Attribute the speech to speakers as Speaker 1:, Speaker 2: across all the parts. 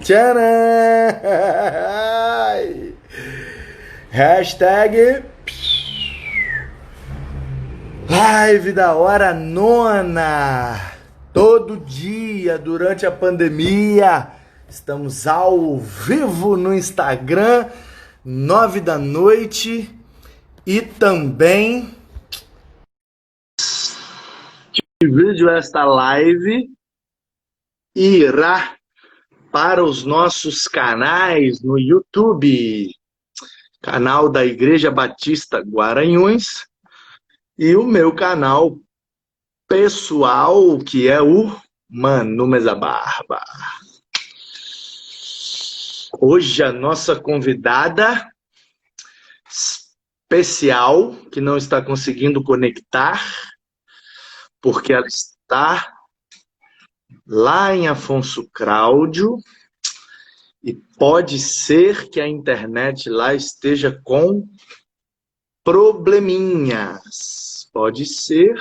Speaker 1: Tcharam! Hashtag Live da hora nona. Todo dia durante a pandemia estamos ao vivo no Instagram, 9 da noite. E também vídeo esta live irá para os nossos canais no YouTube, canal da Igreja Batista Guaranhuns e o meu canal pessoal, que é o Mano Mesa Barba. Hoje a nossa convidada especial, que não está conseguindo conectar, porque ela está lá em Afonso Cláudio, e pode ser que a internet lá esteja com probleminhas. Pode ser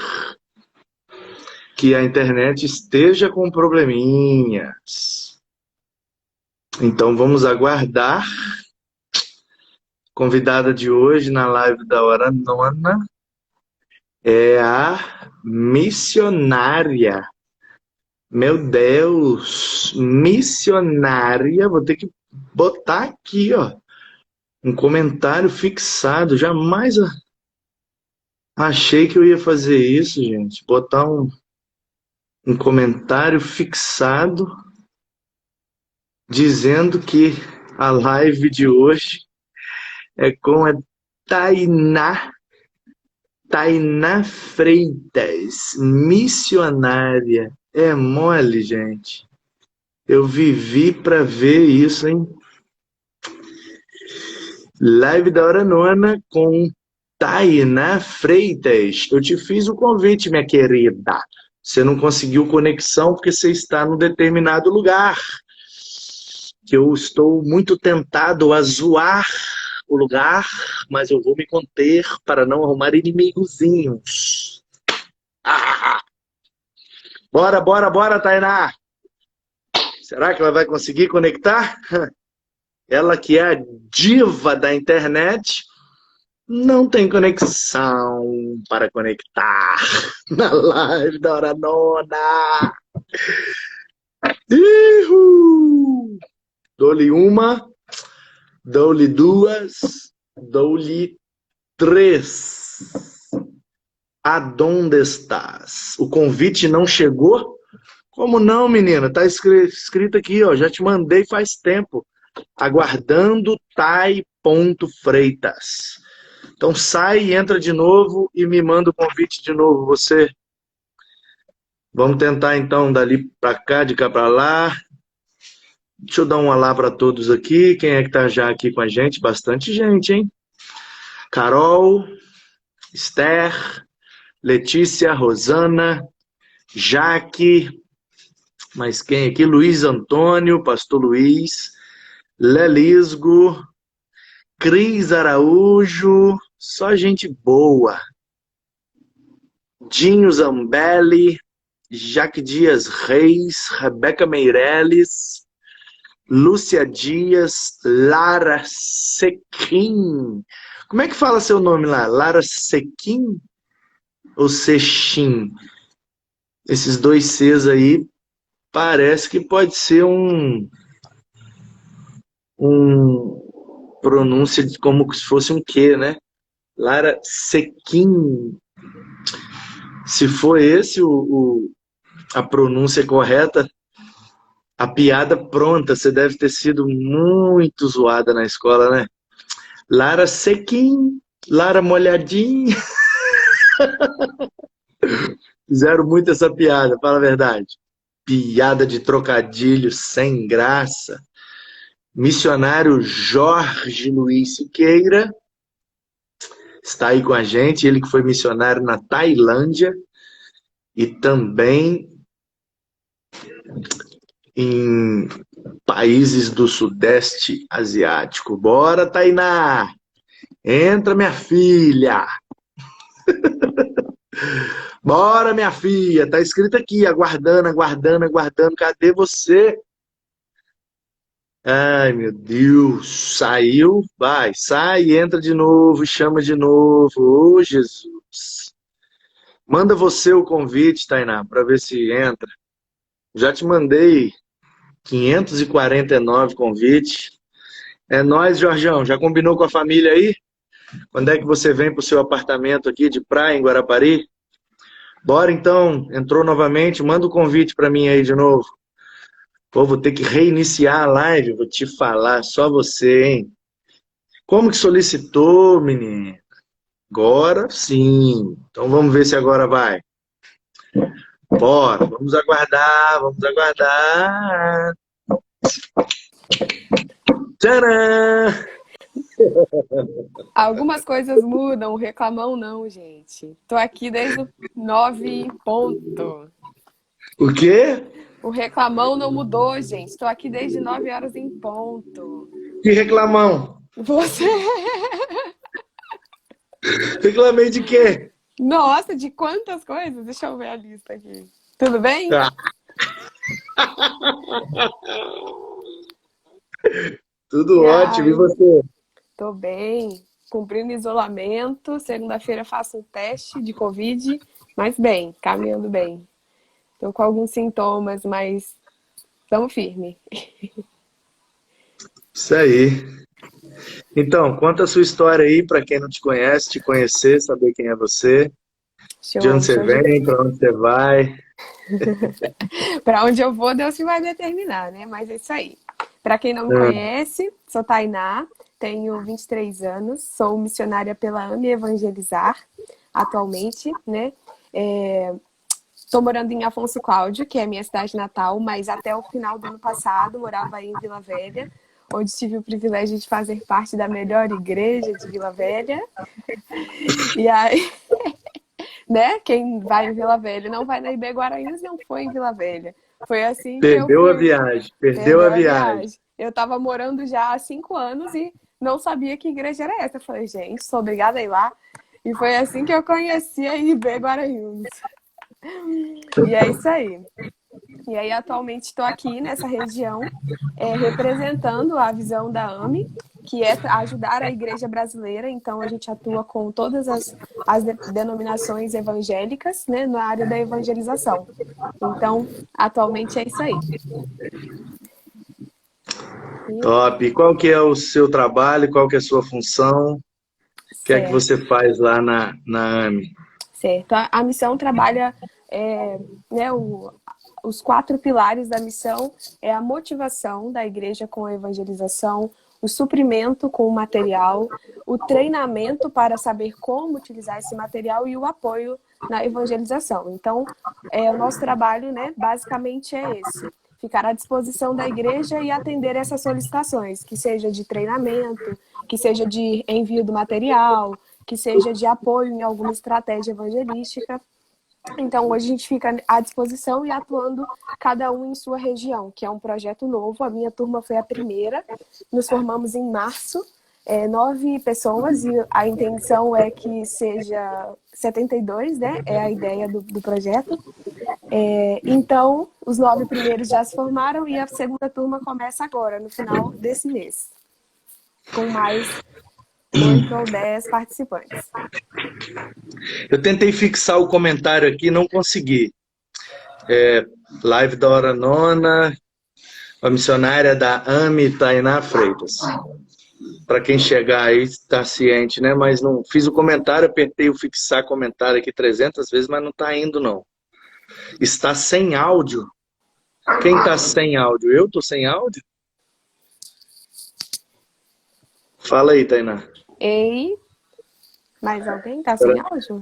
Speaker 1: que a internet esteja com probleminhas. Então vamos aguardar. Convidada de hoje na live da hora nona é a missionária. Meu Deus, missionária. Vou ter que botar aqui, ó, um comentário fixado. Jamais achei que eu ia fazer isso, gente. Botar um comentário fixado dizendo que a live de hoje é com a Tainá Freitas, missionária. É mole, gente. Eu vivi para ver isso, hein? Live da hora nona com Tainá Freitas. Eu te fiz o convite, minha querida. Você não conseguiu conexão porque você está num determinado lugar. Que eu estou muito tentado a zoar o lugar, mas eu vou me conter para não arrumar inimigozinhos. Ah! Bora, bora, bora, Tainá! Será que ela vai conseguir conectar? Ela que é a diva da internet, não tem conexão para conectar na live da hora nona. Ihu! Dou-lhe uma, dou-lhe duas, dou-lhe três. Aonde estás? O convite não chegou? Como não, menina? Tá escrito aqui, ó. Já te mandei faz tempo. Aguardando Tai.Freitas. Então sai e entra de novo e me manda o convite de novo, você. Vamos tentar então dali para cá, de cá para lá. Deixa eu dar um olá para todos aqui. Quem é que tá já aqui com a gente? Bastante gente, hein? Carol, Esther, Letícia, Rosana, Jaque, mas quem aqui? Luiz Antônio, Pastor Luiz, Lelisgo, Cris Araújo, só gente boa. Dinho Zambelli, Jaque Dias Reis, Rebeca Meirelles, Lúcia Dias, Lara Sequim. Como é que fala seu nome lá? Lara Sequim ou Sechim? Esses dois Cs aí parece que pode ser pronúncia como se fosse um Q, né? Lara Sequim. Se for esse a pronúncia correta, a piada pronta, você deve ter sido muito zoada na escola, né? Lara Sequim, Lara Molhadinha. Fizeram muito essa piada, fala a verdade. Piada de trocadilho sem graça. Missionário Jorge Luiz Siqueira está aí com a gente, ele que foi missionário na Tailândia e também em países do Sudeste Asiático. Bora, Tainá! Entra, minha filha! Bora, minha filha! Tá escrito aqui, aguardando, aguardando, aguardando. Cadê você? Ai, meu Deus. Saiu? Vai, sai, entra de novo, chama de novo. Ô, Jesus. Manda você o convite, Tainá, para ver se entra. Já te mandei 549 convites. É nóis, Jorjão. Já combinou com a família aí? Quando é que você vem pro seu apartamento aqui de praia em Guarapari? Bora então. Entrou novamente. Manda o convite para mim aí de novo. Pô, vou ter que reiniciar a live. Vou te falar. Só você, hein? Como que solicitou, menino? Agora sim. Então vamos ver se agora vai. Bora, vamos aguardar, vamos aguardar. Tcharam!
Speaker 2: Algumas coisas mudam, o reclamão não, gente. Tô aqui desde o 9 em ponto.
Speaker 1: O quê?
Speaker 2: O reclamão não mudou, gente. Tô aqui desde 9 horas em ponto.
Speaker 1: Que reclamão?
Speaker 2: Você.
Speaker 1: Reclamei de quê?
Speaker 2: Nossa, de quantas coisas? Deixa eu ver a lista aqui. Tudo bem?
Speaker 1: Ah, tudo
Speaker 2: E
Speaker 1: ótimo, e
Speaker 2: aí,
Speaker 1: você?
Speaker 2: tô bem. Cumprindo isolamento. Segunda-feira faço um teste de Covid, mas bem, caminhando bem. Tô com alguns sintomas, mas estamos firme.
Speaker 1: Isso aí. Então, conta a sua história aí para quem não te conhece, te conhecer, saber quem é você, de onde
Speaker 2: Show,
Speaker 1: você
Speaker 2: show de
Speaker 1: vem, para onde você vai.
Speaker 2: Para onde eu vou, Deus que vai determinar, né? Mas é isso aí. Para quem não me
Speaker 1: Ah,
Speaker 2: conhece, sou Tainá, tenho 23 anos, sou missionária pela AME Evangelizar, atualmente, né? Estou morando em Afonso Cláudio, que é a minha cidade natal, mas até o final do ano passado morava aí em Vila Velha, onde tive o privilégio de fazer parte da melhor igreja de Vila Velha. E aí, né? Quem vai em Vila Velha não vai na IB Guaranhos, não foi em Vila Velha. Foi assim que eu
Speaker 1: perdeu a
Speaker 2: fui.
Speaker 1: viagem, perdeu a
Speaker 2: Perdeu a
Speaker 1: viagem.
Speaker 2: viagem. Eu estava morando já há 5 anos e não sabia que igreja era essa. Eu falei, gente, sou obrigada a ir lá. E foi assim que eu conheci a IB Guaranhos. E é isso aí. E aí, atualmente, estou aqui nessa região, representando a visão da AME, que é ajudar a igreja brasileira. Então, a gente atua com todas as denominações evangélicas, né, na área da evangelização. Então, atualmente é isso aí. E,
Speaker 1: Top. E qual que é o seu trabalho, qual que é a sua função? O que é que
Speaker 2: certo.
Speaker 1: você faz lá na AME?
Speaker 2: Certo. A missão trabalha, né, os 4 pilares da missão é a motivação da igreja com a evangelização, o suprimento com o material, o treinamento para saber como utilizar esse material e o apoio na evangelização. Então, o nosso trabalho, né, basicamente é esse. Ficar à disposição da igreja e atender essas solicitações, que seja de treinamento, que seja de envio do material, que seja de apoio em alguma estratégia evangelística. Então, hoje a gente fica à disposição e atuando cada um em sua região, que é um projeto novo. A minha turma foi a primeira, nos formamos em março, 9 pessoas, e a intenção é que seja 72, né? É a ideia do projeto. Então, os 9 primeiros já se formaram e a segunda turma começa agora, no final desse mês, com mais 8 ou 10 participantes.
Speaker 1: Eu tentei fixar o comentário aqui, não consegui. Live da Hora Nona, a missionária da AME, Tainá Freitas. Para quem chegar aí, está ciente, né? Mas não fiz o comentário, apertei o fixar comentário aqui 300 vezes, mas não está indo, não. Está sem áudio. Quem está sem áudio? Eu estou sem áudio? Fala aí, Tainá.
Speaker 2: Ei, mais alguém tá sem áudio?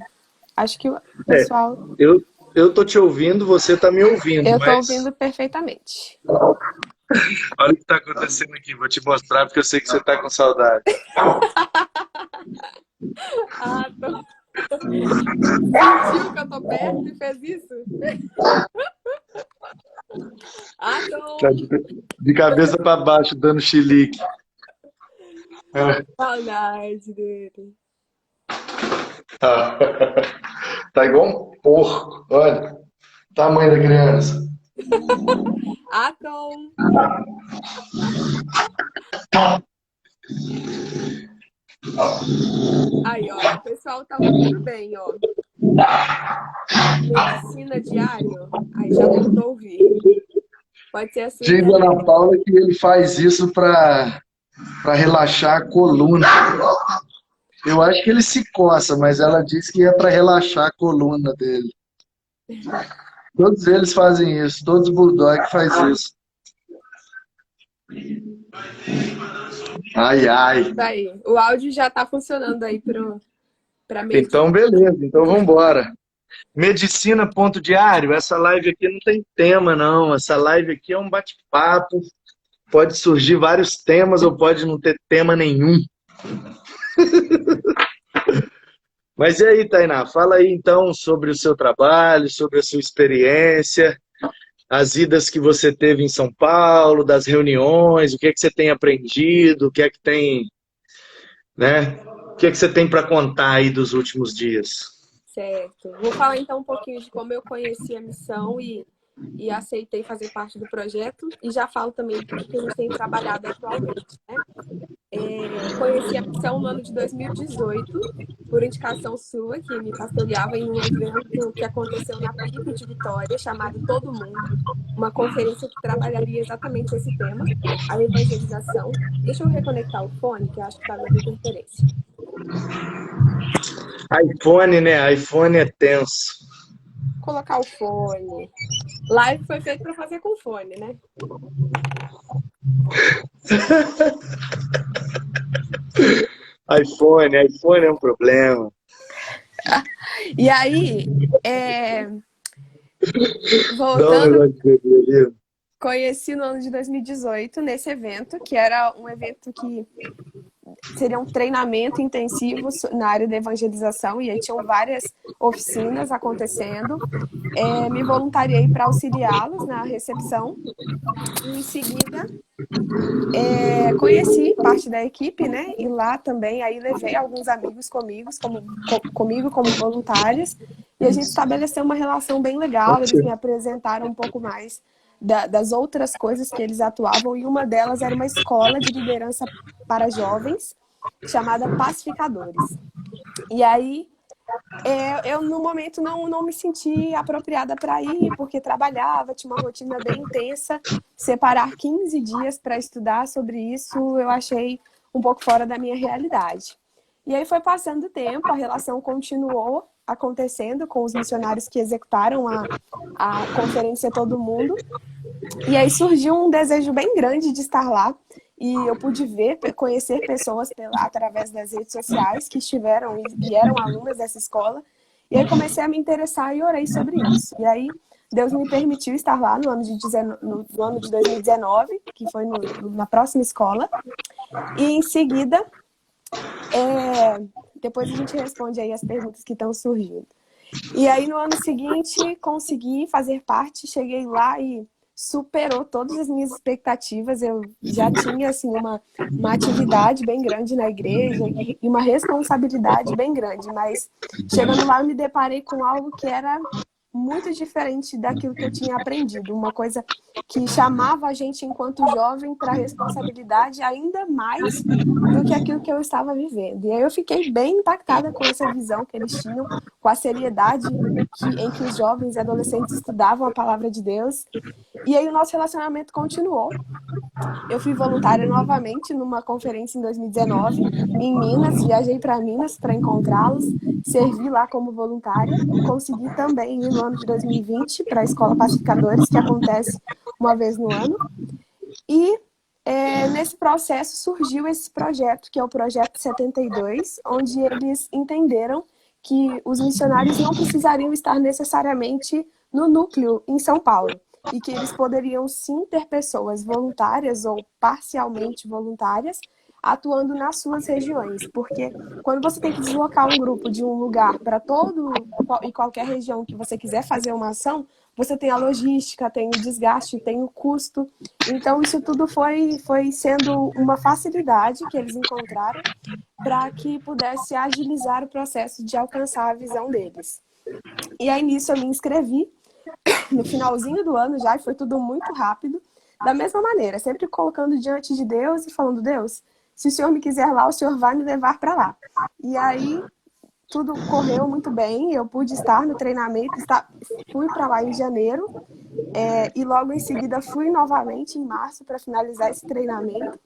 Speaker 2: Acho que o
Speaker 1: É,
Speaker 2: pessoal.
Speaker 1: eu tô te ouvindo, você tá me ouvindo,
Speaker 2: Eu tô
Speaker 1: mas
Speaker 2: ouvindo perfeitamente.
Speaker 1: olha o que tá acontecendo aqui. Vou te mostrar porque eu sei que você tá com saudade.
Speaker 2: Ah, sentiu que eu tô perto e fez isso? Ah,
Speaker 1: Tá
Speaker 2: tô.
Speaker 1: de cabeça para baixo, dando chilique. É.
Speaker 2: Saudade dele.
Speaker 1: Tá igual um porco. Olha, tamanho da criança.
Speaker 2: Atom. Aí, ó, o pessoal tá ouvindo bem, ó. Medicina diário. Aí já voltou a ouvir. Pode ser a sua
Speaker 1: Diga
Speaker 2: internet.
Speaker 1: Ana Paula que ele faz isso para relaxar a coluna. Eu acho que ele se coça, mas ela disse que é para relaxar a coluna dele. Todos eles fazem isso, todos os bulldog fazem isso. Ai, ai.
Speaker 2: Aí, o áudio já tá funcionando aí para medicina.
Speaker 1: Então, beleza. Então, vamos embora. Medicina ponto diário. Essa live aqui não tem tema, não. Essa live aqui é um bate-papo. Pode surgir vários temas ou pode não ter tema nenhum. Mas e aí, Tainá? Fala aí, então, sobre o seu trabalho, sobre a sua experiência, as idas que você teve em São Paulo, das reuniões, o que é que você tem aprendido, o que é que tem, né? O que é que você tem para contar aí dos últimos dias?
Speaker 2: Certo. Vou falar então um pouquinho de como eu conheci a missão e aceitei fazer parte do projeto. E já falo também do que a gente tem trabalhado atualmente, né? Conheci a missão no ano de 2018, por indicação sua, que me pastoreava em um evento que aconteceu na PIB de Vitória, chamado Todo Mundo, uma conferência que trabalharia exatamente esse tema, a evangelização. Deixa eu reconectar o fone, que eu acho que está dando interferência.
Speaker 1: iPhone, né? iPhone é tenso.
Speaker 2: Colocar o fone. Live foi feito para fazer com fone, né?
Speaker 1: iPhone é um problema.
Speaker 2: E aí,
Speaker 1: Dá um
Speaker 2: voltando,
Speaker 1: negócio de beber ali.
Speaker 2: conheci no ano de 2018, nesse evento, que era um evento que seria um treinamento intensivo na área da evangelização, e aí tinham várias oficinas acontecendo. Me voluntariei para auxiliá-los na recepção, e em seguida conheci parte da equipe, né? E lá também, aí levei alguns amigos comigo como voluntários, e a gente estabeleceu uma relação bem legal. Eles me apresentaram um pouco mais das outras coisas que eles atuavam, e uma delas era uma escola de liderança para jovens, chamada Pacificadores. E aí, eu no momento não me senti apropriada para ir, porque trabalhava, tinha uma rotina bem intensa. Separar 15 dias para estudar sobre isso, eu achei um pouco fora da minha realidade. E aí foi passando o tempo, a relação continuou acontecendo com os missionários que executaram a conferência Todo Mundo. E aí surgiu um desejo bem grande de estar lá. E eu pude conhecer pessoas através das redes sociais que estiveram e eram alunas dessa escola. E aí comecei a me interessar e orei sobre isso. E aí Deus me permitiu estar lá no ano de 2019, que foi na próxima escola. E em seguida, depois a gente responde aí as perguntas que estão surgindo. E aí no ano seguinte consegui fazer parte, cheguei lá e superou todas as minhas expectativas. Eu já tinha assim uma atividade bem grande na igreja e uma responsabilidade bem grande, mas chegando lá eu me deparei com algo que era muito diferente daquilo que eu tinha aprendido, uma coisa que chamava a gente enquanto jovem para a responsabilidade ainda mais do que aquilo que eu estava vivendo. E aí eu fiquei bem impactada com essa visão que eles tinham, com a seriedade em que os jovens e adolescentes estudavam a palavra de Deus. E aí o nosso relacionamento continuou. Eu fui voluntária novamente numa conferência em 2019, em Minas. Viajei para Minas para encontrá-los, servi lá como voluntária e consegui também ir no ano de 2020 para a Escola Pacificadores, que acontece uma vez no ano. E nesse processo surgiu esse projeto, que é o Projeto 72, onde eles entenderam que os missionários não precisariam estar necessariamente no núcleo em São Paulo, e que eles poderiam sim ter pessoas voluntárias ou parcialmente voluntárias atuando nas suas regiões, porque quando você tem que deslocar um grupo de um lugar para todo e qualquer região que você quiser fazer uma ação, você tem a logística, tem o desgaste, tem o custo. Então isso tudo foi sendo uma facilidade que eles encontraram para que pudesse agilizar o processo de alcançar a visão deles. E aí nisso eu me inscrevi. no finalzinho do ano já, e foi tudo muito rápido. Da mesma maneira, sempre colocando diante de Deus e falando: Deus, se o Senhor me quiser lá, o Senhor vai me levar para lá. E aí tudo correu muito bem, eu pude estar no treinamento, fui para lá em janeiro, e logo em seguida fui novamente em março para finalizar esse treinamento.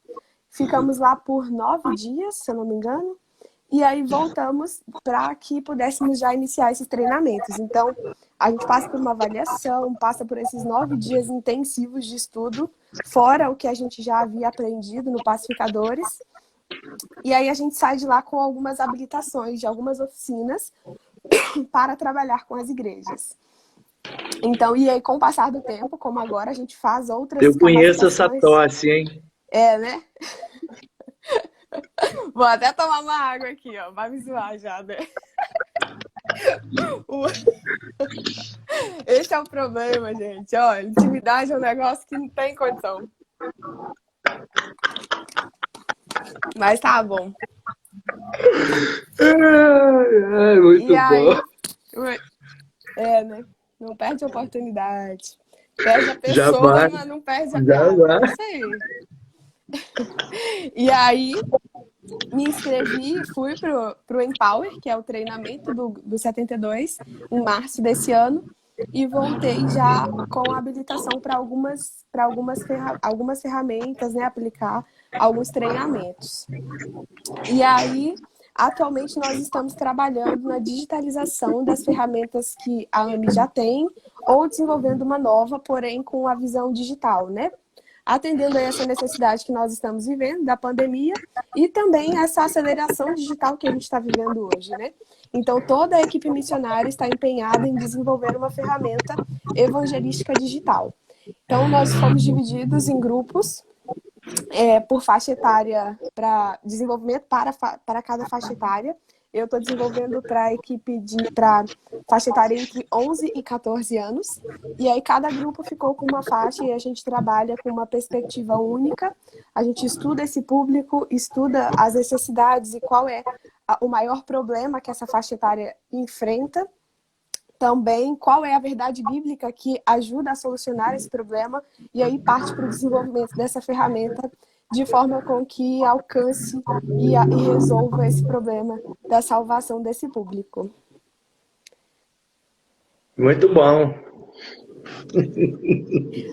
Speaker 2: Ficamos lá por 9 dias, se eu não me engano, e aí voltamos para que pudéssemos já iniciar esses treinamentos. Então, a gente passa por uma avaliação, passa por esses 9 dias intensivos de estudo, fora o que a gente já havia aprendido no Pacificadores. E aí a gente sai de lá com algumas habilitações de algumas oficinas para trabalhar com as igrejas. Então, e aí com o passar do tempo, como agora, a gente faz outras
Speaker 1: Eu conheço essa
Speaker 2: capacitações.
Speaker 1: tosse, hein?
Speaker 2: Né? Vou até tomar uma água aqui, ó. Vai me zoar já, né? Esse é o problema, gente. Ó, intimidade é um negócio que não tem condição. Mas tá bom.
Speaker 1: Muito
Speaker 2: aí,
Speaker 1: bom.
Speaker 2: Né? Não perde a oportunidade. Perde a pessoa,
Speaker 1: Jamais.
Speaker 2: mas não perde a piada. É isso aí. E aí, me inscrevi, fui pro Empower, que é o treinamento do 72, em março desse ano, e voltei já com habilitação para algumas ferramentas, né, aplicar alguns treinamentos. E aí, atualmente, nós estamos trabalhando na digitalização das ferramentas que a AME já tem, ou desenvolvendo uma nova, porém com a visão digital, né? Atendendo a essa necessidade que nós estamos vivendo, da pandemia, e também essa aceleração digital que a gente está vivendo hoje, né? Então, toda a equipe missionária está empenhada em desenvolver uma ferramenta evangelística digital. Então, nós fomos divididos em grupos, por faixa etária, para desenvolvimento para cada faixa etária. Eu estou desenvolvendo para a equipe para faixa etária entre 11 e 14 anos. E aí cada grupo ficou com uma faixa e a gente trabalha com uma perspectiva única. A gente estuda esse público, estuda as necessidades e qual é o maior problema que essa faixa etária enfrenta. Também qual é a verdade bíblica que ajuda a solucionar esse problema, e aí parte para o desenvolvimento dessa ferramenta de forma com que alcance e resolva esse problema da salvação desse público.
Speaker 1: Muito bom.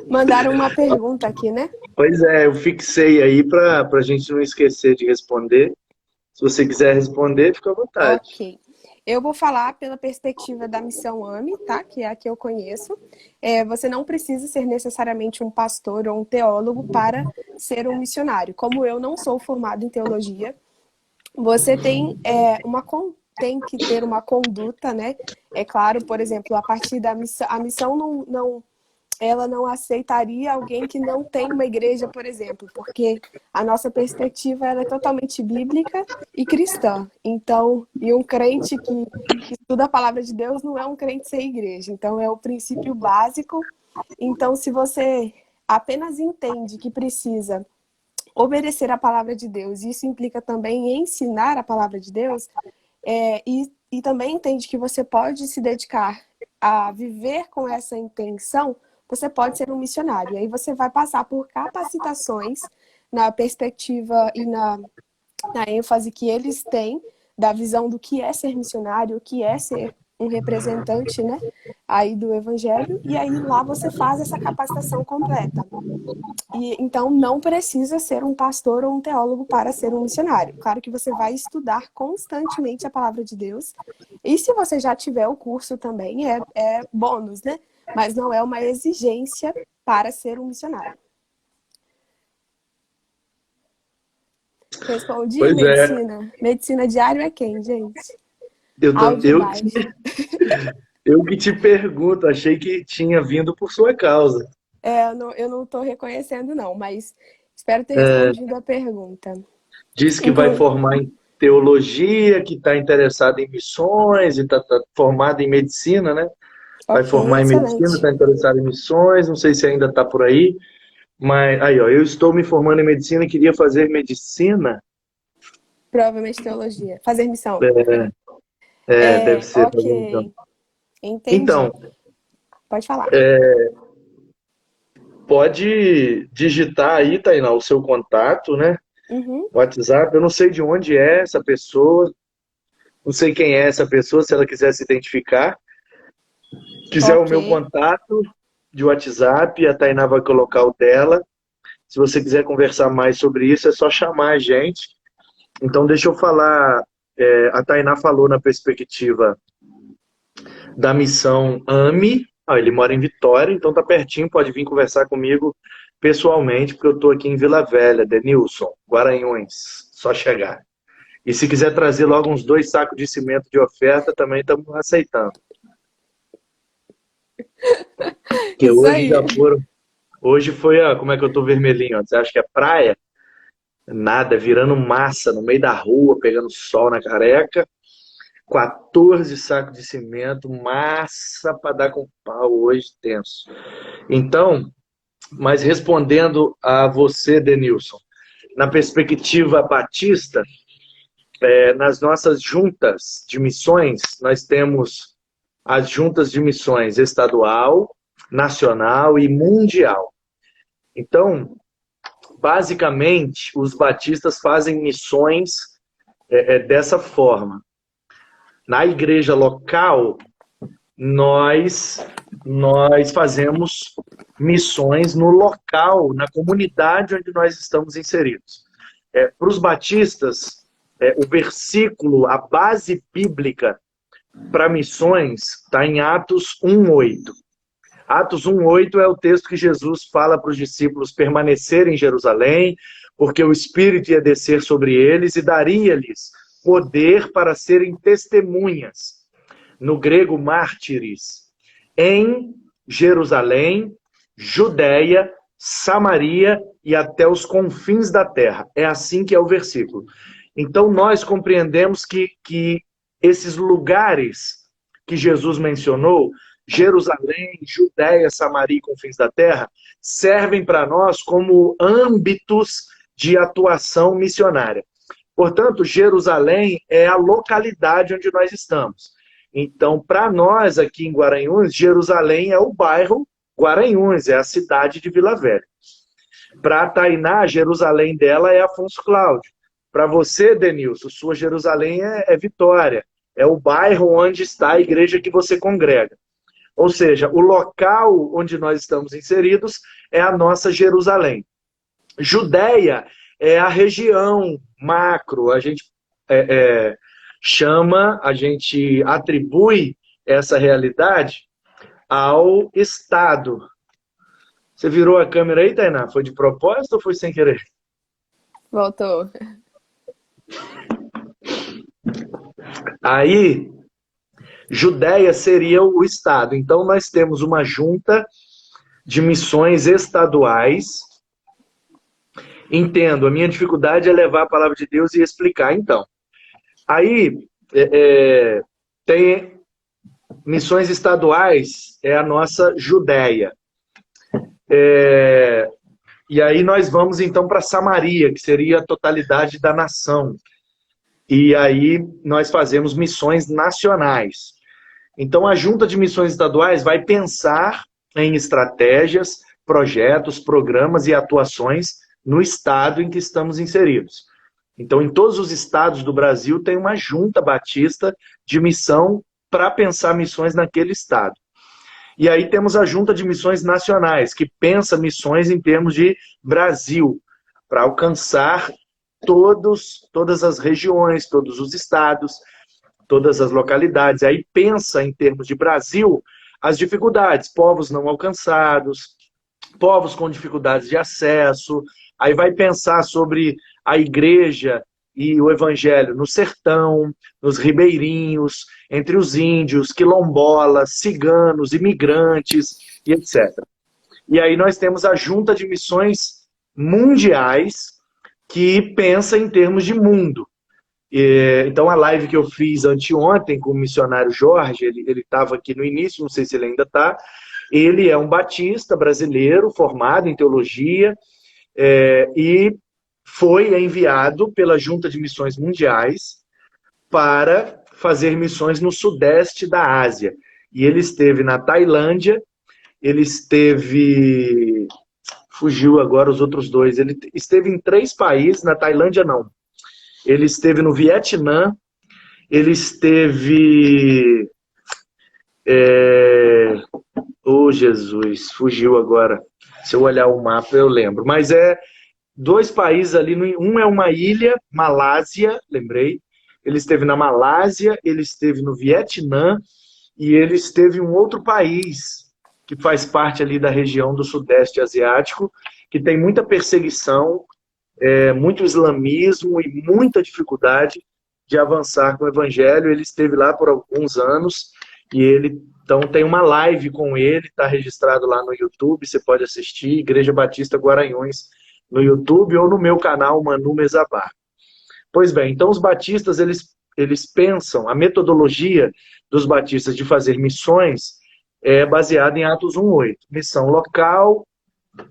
Speaker 2: Mandaram uma pergunta aqui, né?
Speaker 1: Pois é, eu fixei aí para a gente não esquecer de responder. Se você quiser responder, fica à vontade.
Speaker 2: Ok. Eu vou falar pela perspectiva da missão AME, tá? Que é a que eu conheço. Você não precisa ser necessariamente um pastor ou um teólogo para ser um missionário. Como eu não sou formado em teologia, você tem, tem que ter uma conduta, né? É claro, por exemplo, a partir da missão, a missão ela não aceitaria alguém que não tem uma igreja, por exemplo, porque a nossa perspectiva ela é totalmente bíblica e cristã. Então, e um crente que estuda a palavra de Deus não é um crente sem igreja. Então, é o princípio básico. Então, se você apenas entende que precisa obedecer a palavra de Deus, e isso implica também em ensinar a palavra de Deus, e também entende que você pode se dedicar a viver com essa intenção, você pode ser um missionário. E aí você vai passar por capacitações na perspectiva e na ênfase que eles têm da visão do que é ser missionário, o que é ser um representante, né, aí do evangelho, e aí lá você faz essa capacitação completa. E então não precisa ser um pastor ou um teólogo para ser um missionário. Claro que você vai estudar constantemente a palavra de Deus. E se você já tiver o curso também, é bônus, né? Mas não é uma exigência para ser um missionário. Respondi,
Speaker 1: Pois
Speaker 2: medicina. Medicina diário é quem, gente?
Speaker 1: Eu que te pergunto, achei que tinha vindo por sua causa.
Speaker 2: Eu não estou reconhecendo, não, mas espero ter respondido a pergunta.
Speaker 1: Disse que vai formar em teologia, que está interessado em missões, e está formado em medicina, né? Vai formar em medicina, está interessado em missões, não sei se ainda está por aí. Mas aí, ó, eu estou me formando em medicina e queria fazer medicina.
Speaker 2: Provavelmente teologia. Fazer missão.
Speaker 1: Deve ser.
Speaker 2: Ok. Entendi.
Speaker 1: Então,
Speaker 2: Pode falar.
Speaker 1: Pode digitar aí, Tainá, o seu contato, né?
Speaker 2: Uhum.
Speaker 1: WhatsApp. Eu não sei de onde é essa pessoa, não sei quem é essa pessoa, se ela quiser se identificar. Quiser o
Speaker 2: Ok.
Speaker 1: meu contato de WhatsApp, a Tainá vai colocar o dela. Se você quiser conversar mais sobre isso, é só chamar a gente. Então, deixa eu falar. A Tainá falou na perspectiva da missão AME. Ah, ele mora em Vitória, então tá pertinho, pode vir conversar comigo pessoalmente, porque eu estou aqui em Vila Velha, Denilson, Guaranhuns, só chegar. E se quiser trazer logo uns 2 sacos de cimento de oferta, também estamos aceitando. Porque
Speaker 2: Isso
Speaker 1: hoje já
Speaker 2: aí.
Speaker 1: foram. Hoje foi como é que eu tô vermelhinho? Ó, você acha que é praia? Nada, virando massa no meio da rua, pegando sol na careca. 14 sacos de cimento, massa para dar com pau hoje, tenso. Então, mas respondendo a você, Denilson, na perspectiva batista, nas nossas juntas de missões, nós temos as juntas de missões estadual, nacional e mundial. Então, basicamente, os batistas fazem missões dessa forma. Na igreja local, nós fazemos missões no local, na comunidade onde nós estamos inseridos. Para os batistas, o versículo, a base bíblica para missões está em Atos 1:8. Atos 1:8 é o texto que Jesus fala para os discípulos permanecerem em Jerusalém, porque o Espírito ia descer sobre eles e daria-lhes poder para serem testemunhas, no grego mártires, em Jerusalém, Judéia, Samaria e até os confins da terra. É assim que é o versículo. Então nós compreendemos que esses lugares que Jesus mencionou, Jerusalém, Judéia, Samaria e confins da terra, servem para nós como âmbitos de atuação missionária. Portanto, Jerusalém é a localidade onde nós estamos. Então, para nós aqui em Guaranhuns, Jerusalém é o bairro Guaranhuns, é a cidade de Vila Velha. Para a Tainá, Jerusalém dela é Afonso Cláudio. Para você, Denilson, sua Jerusalém é Vitória. É o bairro onde está a igreja que você congrega. Ou seja, o local onde nós estamos inseridos é a nossa Jerusalém. Judéia é a região macro, a gente a gente atribui essa realidade ao Estado. Você virou a câmera aí, Tainá? Foi de propósito ou foi sem querer?
Speaker 2: Voltou.
Speaker 1: Aí, Judéia seria o Estado. Então, nós temos uma junta de missões estaduais. Entendo, a minha dificuldade é levar a palavra de Deus e explicar, então. Aí, tem missões estaduais, é a nossa Judéia. E aí nós vamos, então, para Samaria, que seria a totalidade da nação. E aí nós fazemos missões nacionais. Então, a Junta de Missões Estaduais vai pensar em estratégias, projetos, programas e atuações no estado em que estamos inseridos. Então, em todos os estados do Brasil, tem uma junta batista de missão para pensar missões naquele estado. E aí temos a Junta de Missões Nacionais, que pensa missões em termos de Brasil, para alcançar todas as regiões, todos os estados, todas as localidades. Aí pensa em termos de Brasil as dificuldades, povos não alcançados, povos com dificuldades de acesso. Aí vai pensar sobre a igreja e o evangelho no sertão, nos ribeirinhos, entre os índios, quilombolas, ciganos, imigrantes e etc. E aí nós temos a Junta de Missões Mundiais, que pensa em termos de mundo. Então a live que eu fiz anteontem com o missionário Jorge, ele estava aqui no início, não sei se ele ainda está. Ele é um batista brasileiro, formado em teologia, e foi enviado pela Junta de Missões Mundiais para fazer missões no sudeste da Ásia. E ele esteve na Tailândia ele esteve... Fugiu agora os outros dois. Ele esteve em 3 países, na Tailândia não. Ele esteve no Vietnã, ele esteve... Oh, Jesus, fugiu agora. Se eu olhar o mapa, eu lembro. Mas 2 países ali. Um é uma ilha, Malásia, lembrei. Ele esteve na Malásia, ele esteve no Vietnã e ele esteve em um outro país que faz parte ali da região do Sudeste Asiático, que tem muita perseguição, muito islamismo e muita dificuldade de avançar com o evangelho. Ele esteve lá por alguns anos e então tem uma live com ele, está registrado lá no YouTube, você pode assistir, Igreja Batista Guaranhões no YouTube ou no meu canal Manu Mezabar. Pois bem, então os batistas, eles pensam, a metodologia dos batistas de fazer missões é baseada em Atos 1:8. Missão local,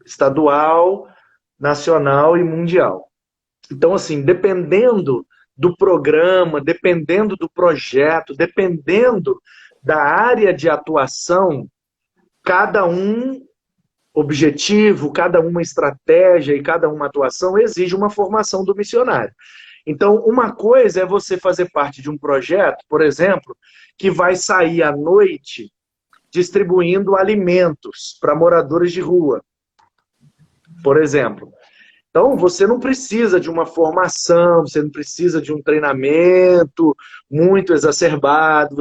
Speaker 1: estadual, nacional e mundial. Então, assim, dependendo do programa, dependendo do projeto, dependendo da área de atuação, cada um objetivo, cada uma estratégia e cada uma atuação exige uma formação do missionário. Então, uma coisa é você fazer parte de um projeto, por exemplo, que vai sair à noite distribuindo alimentos para moradores de rua, por exemplo. Então, você não precisa de uma formação, você não precisa de um treinamento muito exacerbado.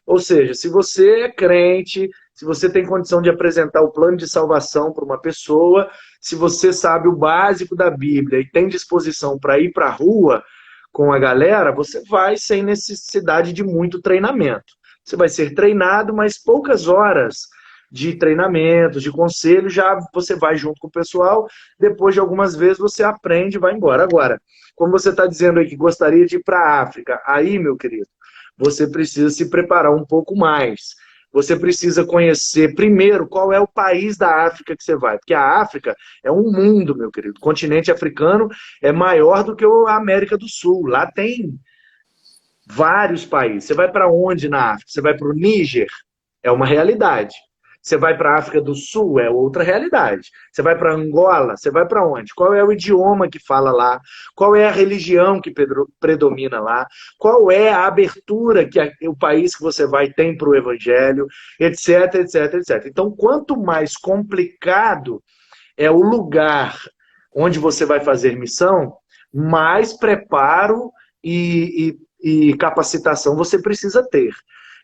Speaker 1: Ou seja, se você é crente, se você tem condição de apresentar o plano de salvação para uma pessoa, se você sabe o básico da Bíblia e tem disposição para ir para a rua com a galera, você vai sem necessidade de muito treinamento. Você vai ser treinado, mas poucas horas de treinamento, de conselho, já você vai junto com o pessoal, depois de algumas vezes você aprende e vai embora. Agora, como você está dizendo aí que gostaria de ir para a África, aí, meu querido, você precisa se preparar um pouco mais. Você precisa conhecer primeiro qual é o país da África que você vai, porque a África é um mundo, meu querido. O continente africano é maior do que a América do Sul. Lá tem vários países. Você vai para onde na África? Você vai para o Níger? É uma realidade. Você vai para a África do Sul? É outra realidade. Você vai para Angola? Você vai para onde? Qual é o idioma que fala lá? Qual é a religião que predomina lá? Qual é a abertura que o país que você vai tem para o evangelho? Etc, etc, etc. Então, quanto mais complicado é o lugar onde você vai fazer missão, mais preparo e capacitação você precisa ter.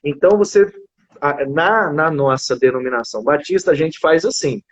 Speaker 1: Então, na nossa denominação batista, a gente faz assim,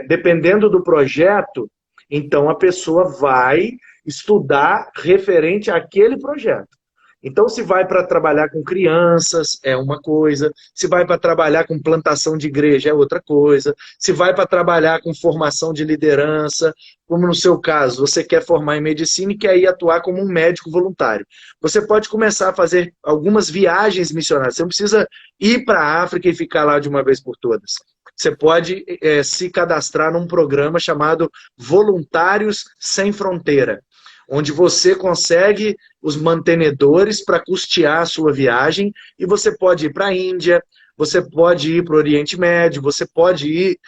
Speaker 1: dependendo do projeto, então a pessoa vai estudar referente àquele projeto. Então, se vai para trabalhar com crianças, é uma coisa. Se vai para trabalhar com plantação de igreja, é outra coisa. Se vai para trabalhar com formação de liderança, como no seu caso, você quer formar em medicina e quer ir atuar como um médico voluntário. Você pode começar a fazer algumas viagens missionárias. Você não precisa ir para a África e ficar lá de uma vez por todas. Você pode se cadastrar num programa chamado Voluntários Sem Fronteira, onde você consegue os mantenedores para custear a sua viagem, e você pode ir para a Índia, você pode ir para o Oriente Médio, você pode ir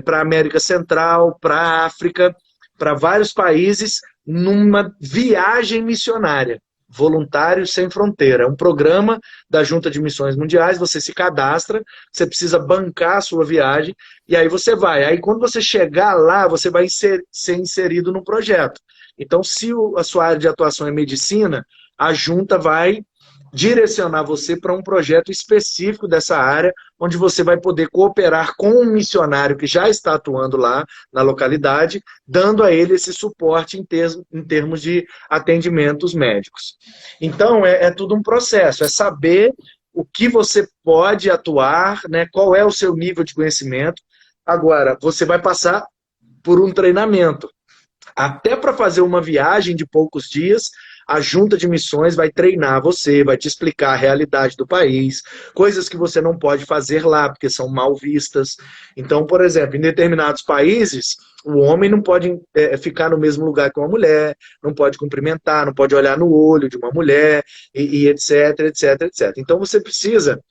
Speaker 1: para a América Central, para a África, para vários países, numa viagem missionária. Voluntários Sem Fronteira. É um programa da Junta de Missões Mundiais, você se cadastra, você precisa bancar a sua viagem, e aí você vai. Aí quando você chegar lá, você vai ser inserido no projeto. Então, se a sua área de atuação é medicina, a junta vai direcionar você para um projeto específico dessa área, onde você vai poder cooperar com um missionário que já está atuando lá na localidade, dando a ele esse suporte em termos de atendimentos médicos. Então, é tudo um processo, é saber o que você pode atuar, né, qual é o seu nível de conhecimento. Agora, você vai passar por um treinamento. Até para fazer uma viagem de poucos dias, a junta de missões vai treinar você, vai te explicar a realidade do país, coisas que você não pode fazer lá, porque são mal vistas. Então, por exemplo, em determinados países, o homem não pode ficar no mesmo lugar que uma mulher, não pode cumprimentar, não pode olhar no olho de uma mulher, e etc, etc, etc. Então, você precisa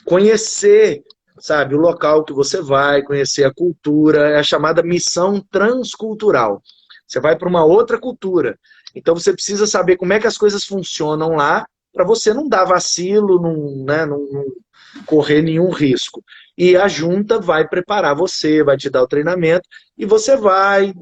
Speaker 1: conhecer sabe? O local que você vai, conhecer a cultura, é a chamada missão transcultural. Você vai para uma outra cultura. Então você precisa saber como é que as coisas funcionam lá, para você não dar vacilo, não correr nenhum risco. E a junta vai preparar você, vai te dar o treinamento, e você vai,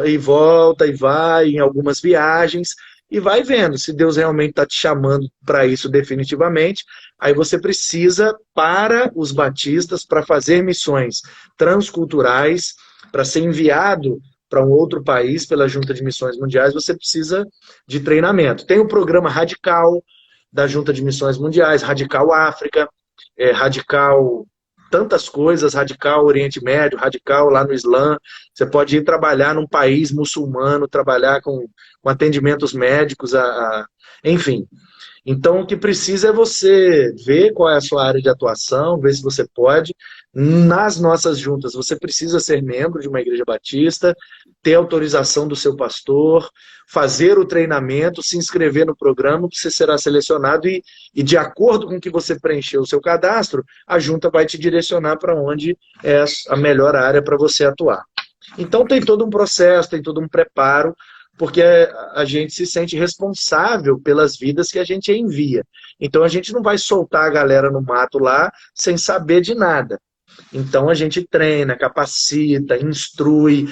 Speaker 1: e volta, e vai em algumas viagens, e vai vendo se Deus realmente está te chamando para isso definitivamente. Aí você precisa, para os batistas, para fazer missões transculturais, para ser enviado para um outro país pela Junta de Missões Mundiais, você precisa de treinamento. Tem o programa Radical da Junta de Missões Mundiais, Radical África, Radical tantas coisas, Radical Oriente Médio, Radical lá no Islã. Você pode ir trabalhar num país muçulmano, trabalhar com atendimentos médicos, enfim. Então, o que precisa é você ver qual é a sua área de atuação, ver se você pode. Nas nossas juntas, você precisa ser membro de uma igreja batista, ter autorização do seu pastor, fazer o treinamento, se inscrever no programa, você será selecionado e de acordo com que você preencheu o seu cadastro, a junta vai te direcionar para onde é a melhor área para você atuar. Então, tem todo um processo, tem todo um preparo, porque a gente se sente responsável pelas vidas que a gente envia. Então a gente não vai soltar a galera no mato lá sem saber de nada. Então a gente treina, capacita, instrui.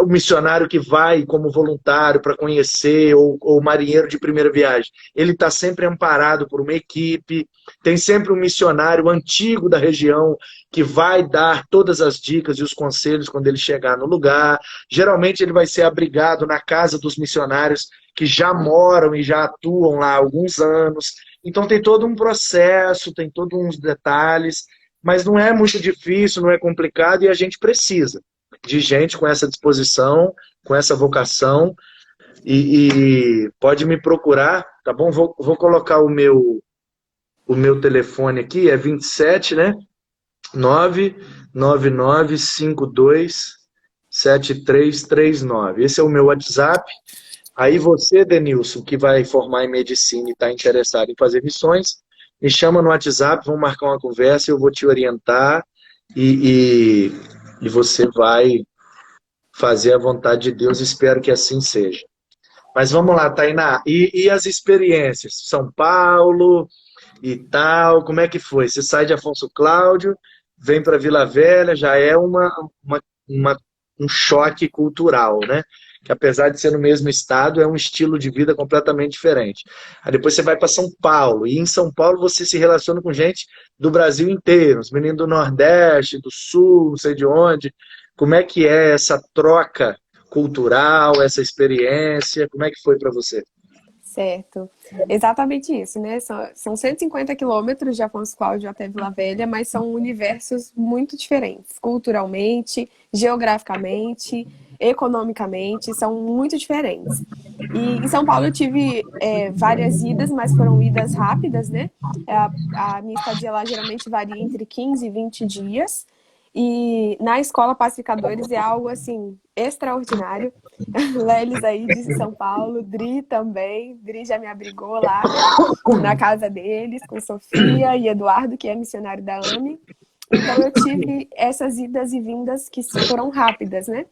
Speaker 1: O missionário que vai como voluntário para conhecer, ou marinheiro de primeira viagem, ele está sempre amparado por uma equipe. Tem sempre um missionário antigo da região que vai dar todas as dicas e os conselhos quando ele chegar no lugar. Geralmente ele vai ser abrigado na casa dos missionários que já moram e já atuam lá há alguns anos. Então tem todo um processo, tem todos uns detalhes, mas não é muito difícil, não é complicado, e a gente precisa de gente com essa disposição, com essa vocação, e pode me procurar, tá bom? Vou colocar o meu telefone aqui, é 27, né? 999527339. Esse é o meu WhatsApp. Aí você, Denilson, que vai formar em medicina e está interessado em fazer missões, me chama no WhatsApp, vamos marcar uma conversa, eu vou te orientar e você vai fazer a vontade de Deus, espero que assim seja. Mas vamos lá, Tainá, e as experiências? São Paulo e tal, como é que foi? Você sai de Afonso Cláudio, vem para Vila Velha, já é um choque cultural, né? Que apesar de ser no mesmo estado, é um estilo de vida completamente diferente. Aí depois você vai para São Paulo, e em São Paulo você se relaciona com gente do Brasil inteiro, os meninos do Nordeste, do Sul, não sei de onde. Como é que é essa troca cultural, essa experiência? Como é que foi para você?
Speaker 2: Certo. Exatamente isso, né? São 150 quilômetros de Afonso Cláudio até Vila Velha, mas são universos muito diferentes, culturalmente, geograficamente, economicamente, são muito diferentes. E em São Paulo eu tive várias idas, mas foram idas rápidas, né? A minha estadia lá geralmente varia entre 15 e 20 dias. E na escola Pacificadores é algo assim extraordinário. Lelis aí de São Paulo, Dri também. Dri já me abrigou lá na casa deles, com Sofia e Eduardo, que é missionário da AME. Então eu tive essas idas e vindas que foram rápidas, né?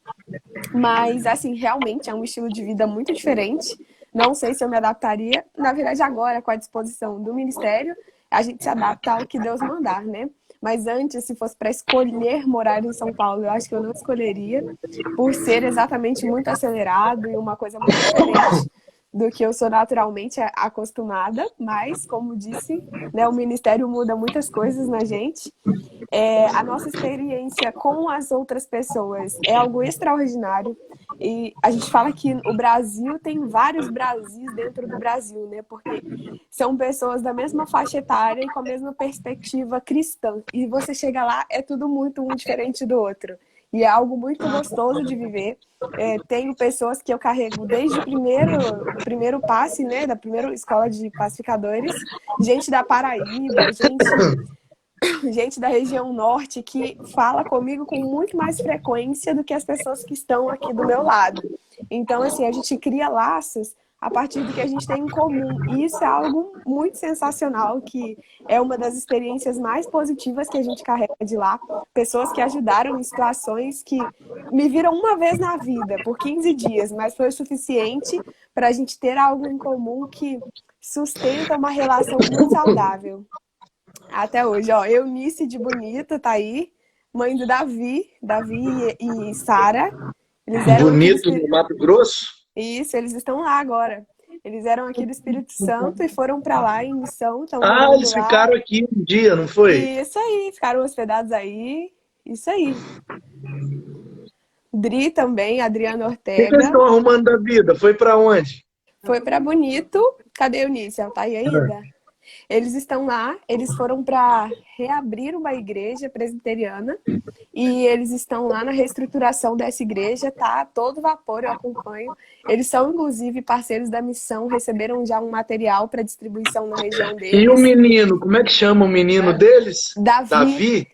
Speaker 2: Mas, assim, realmente é um estilo de vida muito diferente. Não sei se eu me adaptaria. Na verdade, agora, com a disposição do Ministério, a gente se adapta ao que Deus mandar, né? Mas antes, se fosse para escolher morar em São Paulo, eu acho que eu não escolheria, por ser exatamente muito acelerado e uma coisa muito diferente do que eu sou naturalmente acostumada. Mas, como disse, né, o Ministério muda muitas coisas na gente. A nossa experiência com as outras pessoas é algo extraordinário. E a gente fala que o Brasil tem vários Brasis dentro do Brasil, né? Porque são pessoas da mesma faixa etária e com a mesma perspectiva cristã. E você chega lá, é tudo muito um diferente do outro. E é algo muito gostoso de viver. Tenho pessoas que eu carrego desde o primeiro passe, né? Da primeira escola de pacificadores. Gente da Paraíba, gente da região norte que fala comigo com muito mais frequência do que as pessoas que estão aqui do meu lado. Então, assim, a gente cria laços a partir do que a gente tem em comum. E isso é algo muito sensacional, que é uma das experiências mais positivas que a gente carrega de lá. Pessoas que ajudaram em situações que me viram uma vez na vida, por 15 dias, mas foi o suficiente para a gente ter algo em comum que sustenta uma relação muito saudável. Até hoje, ó, Eunice de Bonito tá aí, mãe do Davi e Sara. Eles eram
Speaker 1: Bonito no Mato Grosso?
Speaker 2: Isso, eles estão lá agora. Eles eram aqui do Espírito Santo e foram para lá em missão, estão
Speaker 1: Eles
Speaker 2: lá.
Speaker 1: ficaram aqui um dia, não foi?
Speaker 2: Isso aí, ficaram hospedados aí. Isso aí. Dri também, Adriana
Speaker 1: O que
Speaker 2: Ortega.
Speaker 1: eles estão arrumando da vida? Foi para onde?
Speaker 2: Foi para Bonito. Cadê a Eunice? Ela tá aí ainda? Eles estão lá, eles foram para reabrir uma igreja presbiteriana e eles estão lá na reestruturação dessa igreja, tá? A todo vapor, eu acompanho. Eles são, inclusive, parceiros da missão, receberam já um material para distribuição na região deles.
Speaker 1: E o menino, como é que chama o menino deles?
Speaker 2: Davi.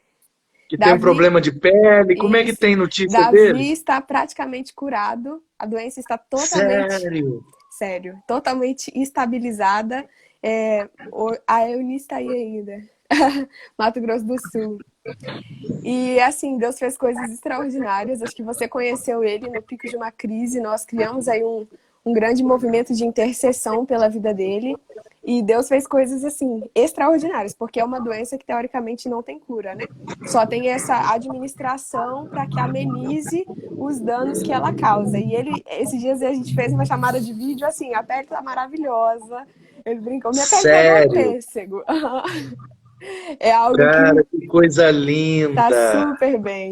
Speaker 1: Que tem um problema de pele. Como é que tem notícia dele?
Speaker 2: Davi está praticamente curado, a doença está totalmente... Sério, totalmente estabilizada. A Eunice está aí ainda, Mato Grosso do Sul. E assim, Deus fez coisas extraordinárias. Acho que você conheceu ele no pico de uma crise. Nós criamos aí um grande movimento de intercessão pela vida dele. E Deus fez coisas assim, extraordinárias, porque é uma doença que teoricamente não tem cura, né? Só tem essa administração para que amenize os danos que ela causa. E esses dias a gente fez uma chamada de vídeo assim, a pele tá maravilhosa. Ele brincou, minha pele pegou pêssego. É algo
Speaker 1: Cara, que coisa linda.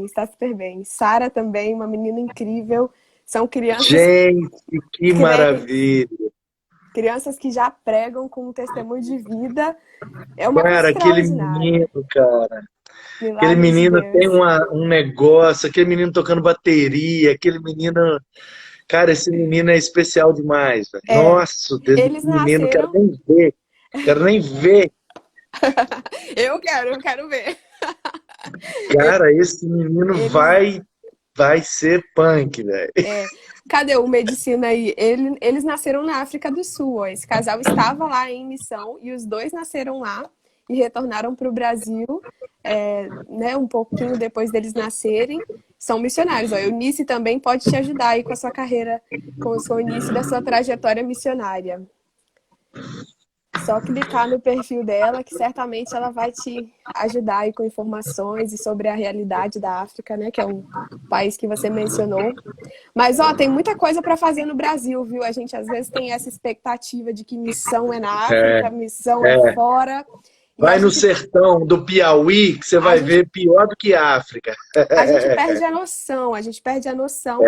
Speaker 2: Está super bem. Sara também, uma menina incrível. São crianças...
Speaker 1: Gente, que maravilha.
Speaker 2: Crianças que já pregam com um testemunho de vida. É uma coisa
Speaker 1: aquele
Speaker 2: extraordinária.
Speaker 1: menino, cara.
Speaker 2: Milagres
Speaker 1: aquele menino
Speaker 2: de
Speaker 1: tem um negócio, aquele menino tocando bateria, aquele menino... Cara, esse menino é especial demais. Nossa,
Speaker 2: eles
Speaker 1: menino,
Speaker 2: nasceram...
Speaker 1: quero nem ver. Quero nem ver.
Speaker 2: Eu quero ver.
Speaker 1: Cara, esse menino vai ser punk, velho.
Speaker 2: Cadê o Medicina aí? Eles nasceram na África do Sul. Ó. Esse casal estava lá em missão e os dois nasceram lá e retornaram para o Brasil, né, um pouquinho depois deles nascerem. São missionários. Ó. Eunice também pode te ajudar aí com a sua carreira, com o início da sua trajetória missionária. Só clicar no perfil dela, que certamente ela vai te ajudar aí com informações e sobre a realidade da África, né? Que é um país que você mencionou. Mas, tem muita coisa para fazer no Brasil, viu? A gente, às vezes, tem essa expectativa de que missão é na África, missão é fora.
Speaker 1: Vai no sertão do Piauí, que você vai ver pior do que a África.
Speaker 2: A gente perde a noção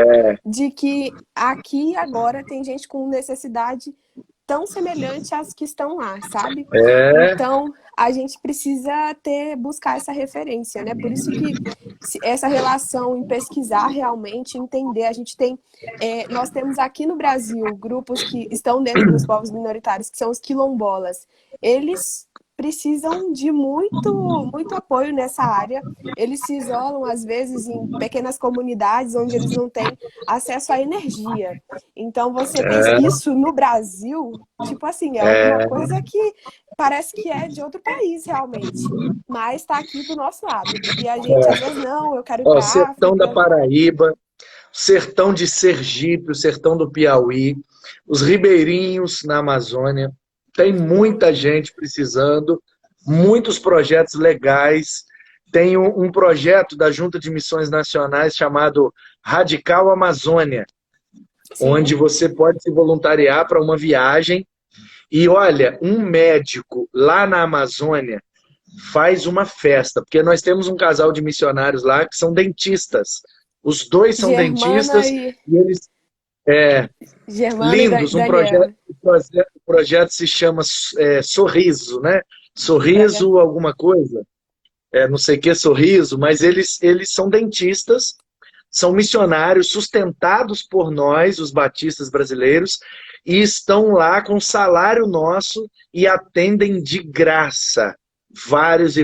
Speaker 2: de que aqui agora tem gente com necessidade tão semelhante às que estão lá, sabe? Então, a gente precisa buscar essa referência, né? Por isso que essa relação em pesquisar realmente, entender, a gente tem... nós temos aqui no Brasil grupos que estão dentro dos povos minoritários, que são os quilombolas. Eles precisam de muito apoio nessa área. Eles se isolam, às vezes, em pequenas comunidades onde eles não têm acesso à energia. Então, você pensa isso no Brasil, tipo assim, é uma coisa que parece que é de outro país, realmente. Mas está aqui do nosso lado. E a gente, às vezes, não, eu quero ir para a África.
Speaker 1: O sertão da Paraíba, o sertão de Sergipe, o sertão do Piauí, os ribeirinhos na Amazônia. Tem muita gente precisando, muitos projetos legais. Tem um projeto da Junta de Missões Nacionais chamado Radical Amazônia, onde você pode se voluntariar para uma viagem. E olha, um médico lá na Amazônia faz uma festa, porque nós temos um casal de missionários lá que são dentistas. Os dois são dentistas e eles... lindos, o projeto se chama Sorriso, né? Sorriso alguma coisa, não sei o que Sorriso, mas eles são dentistas, são missionários sustentados por nós, os batistas brasileiros, e estão lá com salário nosso e atendem de graça várias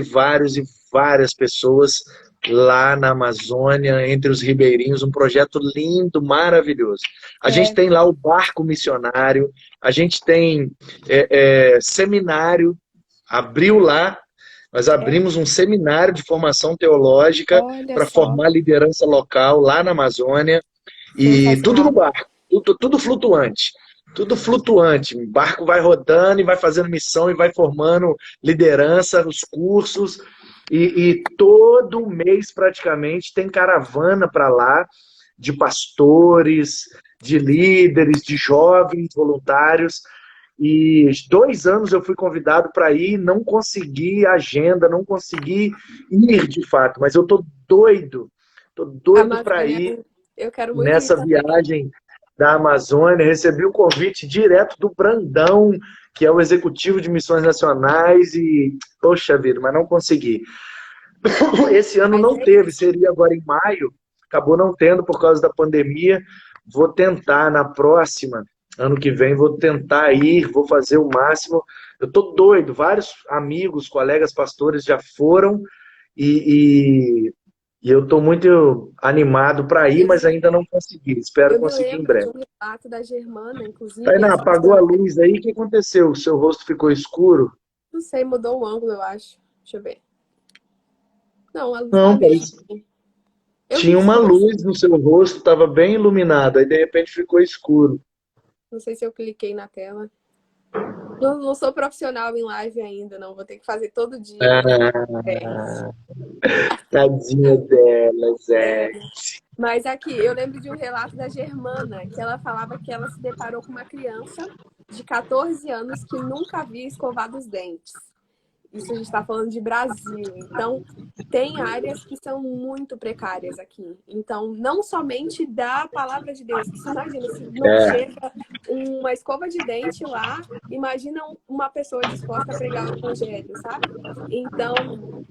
Speaker 1: pessoas lá na Amazônia, entre os ribeirinhos, um projeto lindo, maravilhoso. A gente
Speaker 2: É,
Speaker 1: tem lá o barco missionário, a gente tem seminário, abriu lá, nós
Speaker 2: é.
Speaker 1: abrimos um seminário de formação teológica
Speaker 2: Olha
Speaker 1: para
Speaker 2: só,
Speaker 1: formar liderança local lá na Amazônia, e tudo no
Speaker 2: sensacional.
Speaker 1: barco, tudo flutuante. Tudo flutuante, o barco vai rodando e vai fazendo missão e vai formando liderança, os cursos, e todo mês praticamente tem caravana para lá de pastores, de líderes, de jovens voluntários. E 2 anos eu fui convidado para ir, não consegui agenda, não consegui ir de fato, mas eu tô
Speaker 2: A
Speaker 1: doido para
Speaker 2: Amazônia,
Speaker 1: ir
Speaker 2: eu quero muito ir
Speaker 1: nessa
Speaker 2: também.
Speaker 1: viagem da Amazônia. Recebi o convite direto do Brandão, que é o executivo de missões nacionais, e, poxa vida, mas não consegui. Esse ano
Speaker 2: Mas
Speaker 1: não
Speaker 2: é
Speaker 1: teve,
Speaker 2: isso.
Speaker 1: seria agora em maio, acabou não tendo por causa da pandemia. Vou tentar na próxima, ano que vem, vou tentar ir, vou fazer o máximo. Eu tô doido, vários amigos, colegas pastores já foram e, e, e eu tô muito animado para ir,
Speaker 2: Eu,
Speaker 1: mas ainda não consegui. Espero
Speaker 2: eu me
Speaker 1: conseguir em
Speaker 2: lembro de
Speaker 1: breve.
Speaker 2: um relato da Germana, inclusive,
Speaker 1: Tainá,
Speaker 2: essa
Speaker 1: apagou a
Speaker 2: missionária.
Speaker 1: luz aí, o que aconteceu? O seu rosto ficou escuro?
Speaker 2: Não sei, mudou o ângulo, eu acho. Deixa eu ver. Não, a luz tá a
Speaker 1: Não,
Speaker 2: mesma.
Speaker 1: parece.
Speaker 2: Eu vi
Speaker 1: Tinha
Speaker 2: que
Speaker 1: uma
Speaker 2: você postou.
Speaker 1: luz no seu rosto, estava bem iluminado, aí de repente ficou escuro.
Speaker 2: Não sei se eu cliquei na tela. Não, não sou profissional em live ainda, não. Vou ter que fazer todo dia.
Speaker 1: Ah, tadinha dela, Zé.
Speaker 2: Mas aqui, eu lembro de um relato da Germana, que ela falava que ela se deparou com uma criança de 14 anos que nunca havia escovado os dentes. Isso a gente está falando de Brasil. Então, tem áreas que são muito precárias aqui. Então, não somente da palavra de Deus. Você imagina, se não
Speaker 1: É,
Speaker 2: chega uma escova de dente lá, imagina uma pessoa disposta a pregar o evangelho, sabe? Então,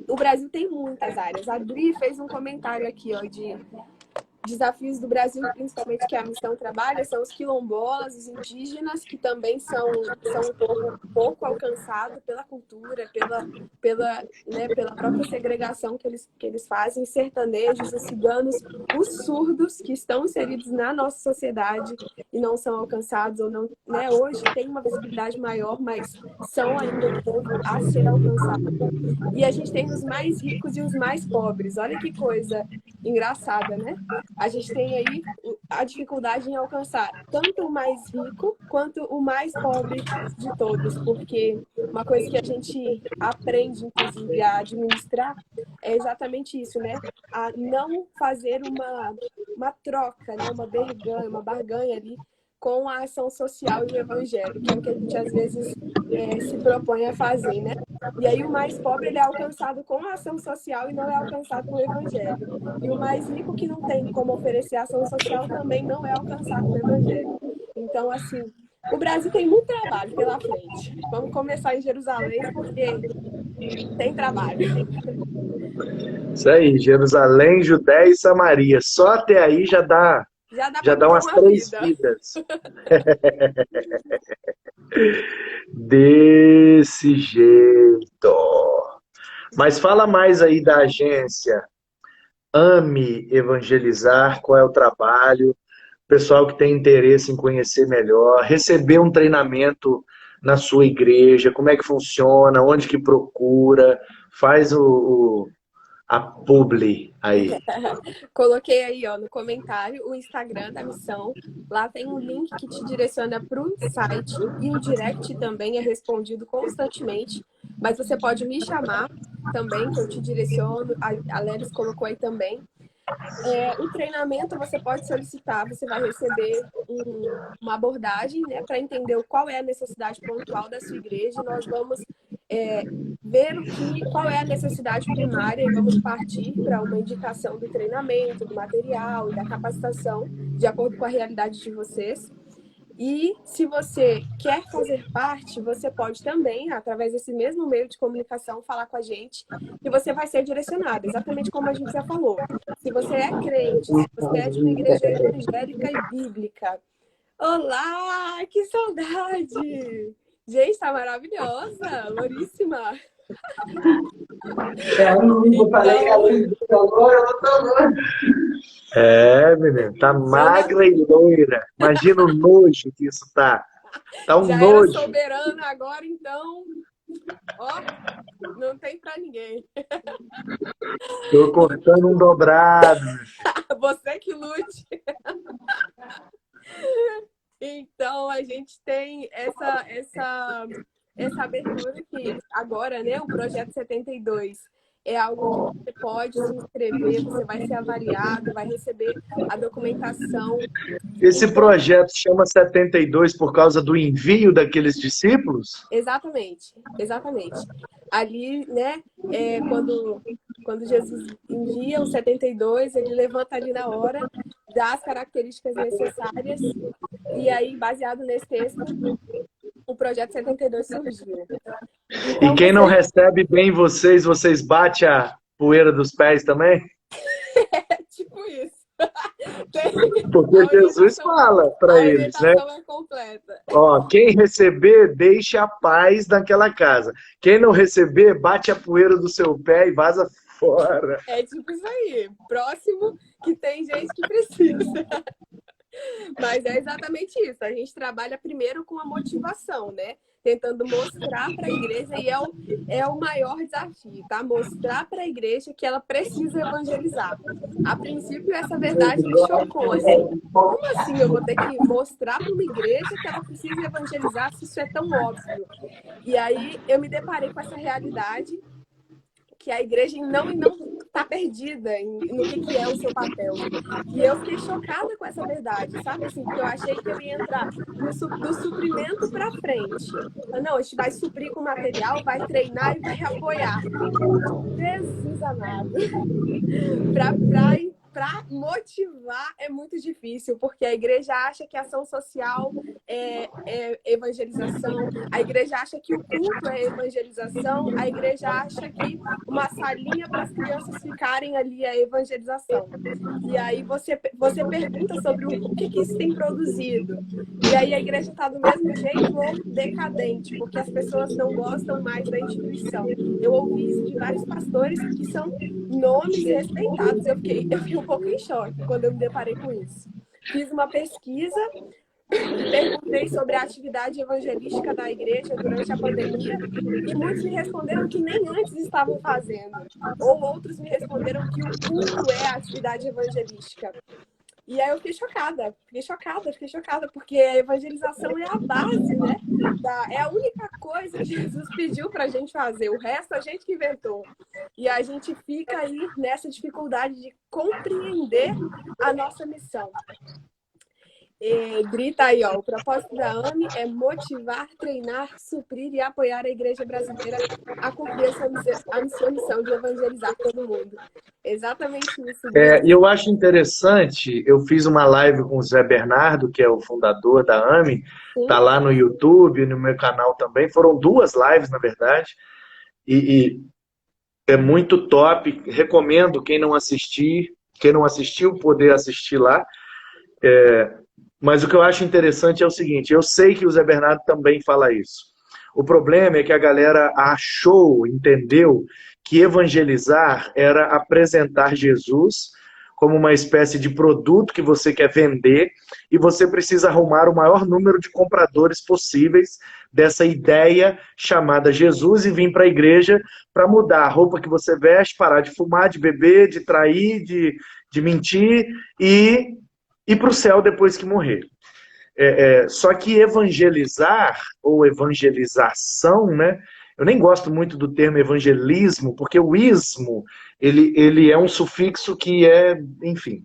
Speaker 2: o Brasil tem muitas áreas. A Adri fez um comentário aqui, ó, de desafios do Brasil, principalmente que a missão trabalha, são os quilombolas, os indígenas, que também são um povo pouco alcançado pela cultura, pela própria segregação que eles fazem, sertanejos, os ciganos, os surdos, que estão inseridos na nossa sociedade e não são alcançados, ou não, né, hoje tem uma visibilidade maior, mas são ainda um povo a ser alcançado. E a gente tem os mais ricos e os mais pobres. Olha que coisa engraçada, né? A gente tem aí a dificuldade em alcançar tanto o mais rico quanto o mais pobre de todos, porque uma coisa que a gente aprende, inclusive, a administrar é exatamente isso, né? A não fazer uma troca, né? Uma barganha ali com a ação social e o evangelho, que é o que a gente às vezes se propõe a fazer, né? E aí o mais pobre ele é alcançado com a ação social e não é alcançado com o evangelho. E o mais rico que não tem como oferecer ação social também não é alcançado com o evangelho. Então, assim, o Brasil tem muito trabalho pela frente. Vamos começar em Jerusalém porque tem trabalho.
Speaker 1: isso aí, Jerusalém, Judéia e Samaria. Só até aí
Speaker 2: Já dá
Speaker 1: já
Speaker 2: para
Speaker 1: dá
Speaker 2: viver
Speaker 1: umas
Speaker 2: uma
Speaker 1: 3
Speaker 2: vida.
Speaker 1: vidas. Desse jeito. Mas fala mais aí da agência. Ame evangelizar, qual é o trabalho? Pessoal que tem interesse em conhecer melhor, receber um treinamento na sua igreja, como é que funciona, onde que procura, faz a publi aí.
Speaker 2: Coloquei aí, ó, no comentário o Instagram da missão. Lá tem um link que te direciona para o site e o direct também é respondido constantemente. Mas você pode me chamar também, que eu te direciono. A Leris colocou aí também. O treinamento você pode solicitar, você vai receber uma abordagem, né, para entender qual é a necessidade pontual da sua igreja. Nós vamos ver qual é a necessidade primária e vamos partir para uma indicação do treinamento, do material e da capacitação, de acordo com a realidade de vocês. E se você quer fazer parte, você pode também, através desse mesmo meio de comunicação, falar com a gente, que você vai ser direcionado, exatamente como a gente já falou. Se você é crente, se você é de uma igreja evangélica e bíblica. Olá, que saudade! Gente, tá maravilhosa, louríssima.
Speaker 1: Eu falei que a Luísa falou, ela falou. Menino, tá magra e loira. Imagina o nojo que isso tá. Tá um
Speaker 2: Já era
Speaker 1: nojo.
Speaker 2: soberana, agora então, ó, não tem pra ninguém.
Speaker 1: Tô cortando um dobrado.
Speaker 2: Você que lute. Então, a gente tem essa abertura que agora, né, o Projeto 72 é algo que você pode se inscrever, você vai ser avaliado, vai receber a documentação.
Speaker 1: Esse
Speaker 2: Então,
Speaker 1: projeto chama 72 por causa do envio daqueles discípulos?
Speaker 2: exatamente, exatamente. Ali, né, quando Jesus envia os 72, ele levanta ali na hora, dá as características necessárias, e aí, baseado nesse texto, o Projeto 72 surgiu.
Speaker 1: E
Speaker 2: Então,
Speaker 1: quem não
Speaker 2: você...
Speaker 1: recebe bem vocês, vocês batem a poeira dos pés também?
Speaker 2: É tipo isso.
Speaker 1: Porque Jesus fala
Speaker 2: A
Speaker 1: para eles, né?
Speaker 2: orientação é completa.
Speaker 1: Ó, quem receber, deixe a paz naquela casa. Quem não receber, bate a poeira do seu pé e vaza fora.
Speaker 2: É tipo isso aí. Próximo que tem gente que precisa. Mas é exatamente isso. A gente trabalha primeiro com a motivação, né? Tentando mostrar para a igreja, e é o maior desafio, tá? Mostrar para a igreja que ela precisa evangelizar. A princípio, essa verdade me chocou, assim. Como assim eu vou ter que mostrar para uma igreja que ela precisa evangelizar se isso é tão óbvio? E aí eu me deparei com essa realidade, que a igreja não está perdida no que é o seu papel. E eu fiquei chocada com essa verdade, sabe? Assim, porque eu achei que eu ia entrar do suprimento para frente. Não, a gente vai suprir com material, vai treinar e vai apoiar. Jesus amado. Para motivar é muito difícil, porque a igreja acha que a ação social é evangelização, a igreja acha que o culto é evangelização, a igreja acha que uma salinha para as crianças ficarem ali é evangelização. E aí você pergunta sobre o que isso tem produzido. E aí a igreja está do mesmo jeito ou decadente, porque as pessoas não gostam mais da instituição. Eu ouvi isso de vários pastores que são nomes respeitados. Eu fiquei um pouco em choque quando eu me deparei com isso. Fiz uma pesquisa e perguntei sobre a atividade evangelística da igreja durante a pandemia, e muitos me responderam que nem antes estavam fazendo, ou outros me responderam que o culto é a atividade evangelística. E aí eu fiquei chocada, porque a evangelização é a base, né? É a única coisa que Jesus pediu para a gente fazer, o resto a gente que inventou. E a gente fica aí nessa dificuldade de compreender a nossa missão. Grita aí, ó, o propósito da AME é motivar, treinar, suprir e apoiar a igreja brasileira a cumprir a sua missão de evangelizar todo mundo. Exatamente isso.
Speaker 1: E eu acho interessante, eu fiz uma live com o Zé Bernardo, que é o fundador da AME, tá lá no YouTube, no meu canal também, foram 2 lives, na verdade, e é muito top, recomendo quem não assistiu, poder assistir lá. Mas o que eu acho interessante é o seguinte, eu sei que o Zé Bernardo também fala isso. O problema é que a galera entendeu que evangelizar era apresentar Jesus como uma espécie de produto que você quer vender e você precisa arrumar o maior número de compradores possíveis dessa ideia chamada Jesus e vir para a igreja para mudar a roupa que você veste, parar de fumar, de beber, de trair, de mentir e ir para o céu depois que morrer. Só que evangelizar, ou evangelização, né? Eu nem gosto muito do termo evangelismo, porque o ismo, ele é um sufixo que enfim.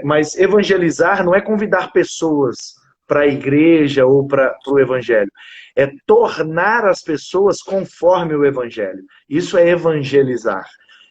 Speaker 1: Mas evangelizar não é convidar pessoas para a igreja ou para o evangelho. É tornar as pessoas conforme o evangelho. Isso é evangelizar.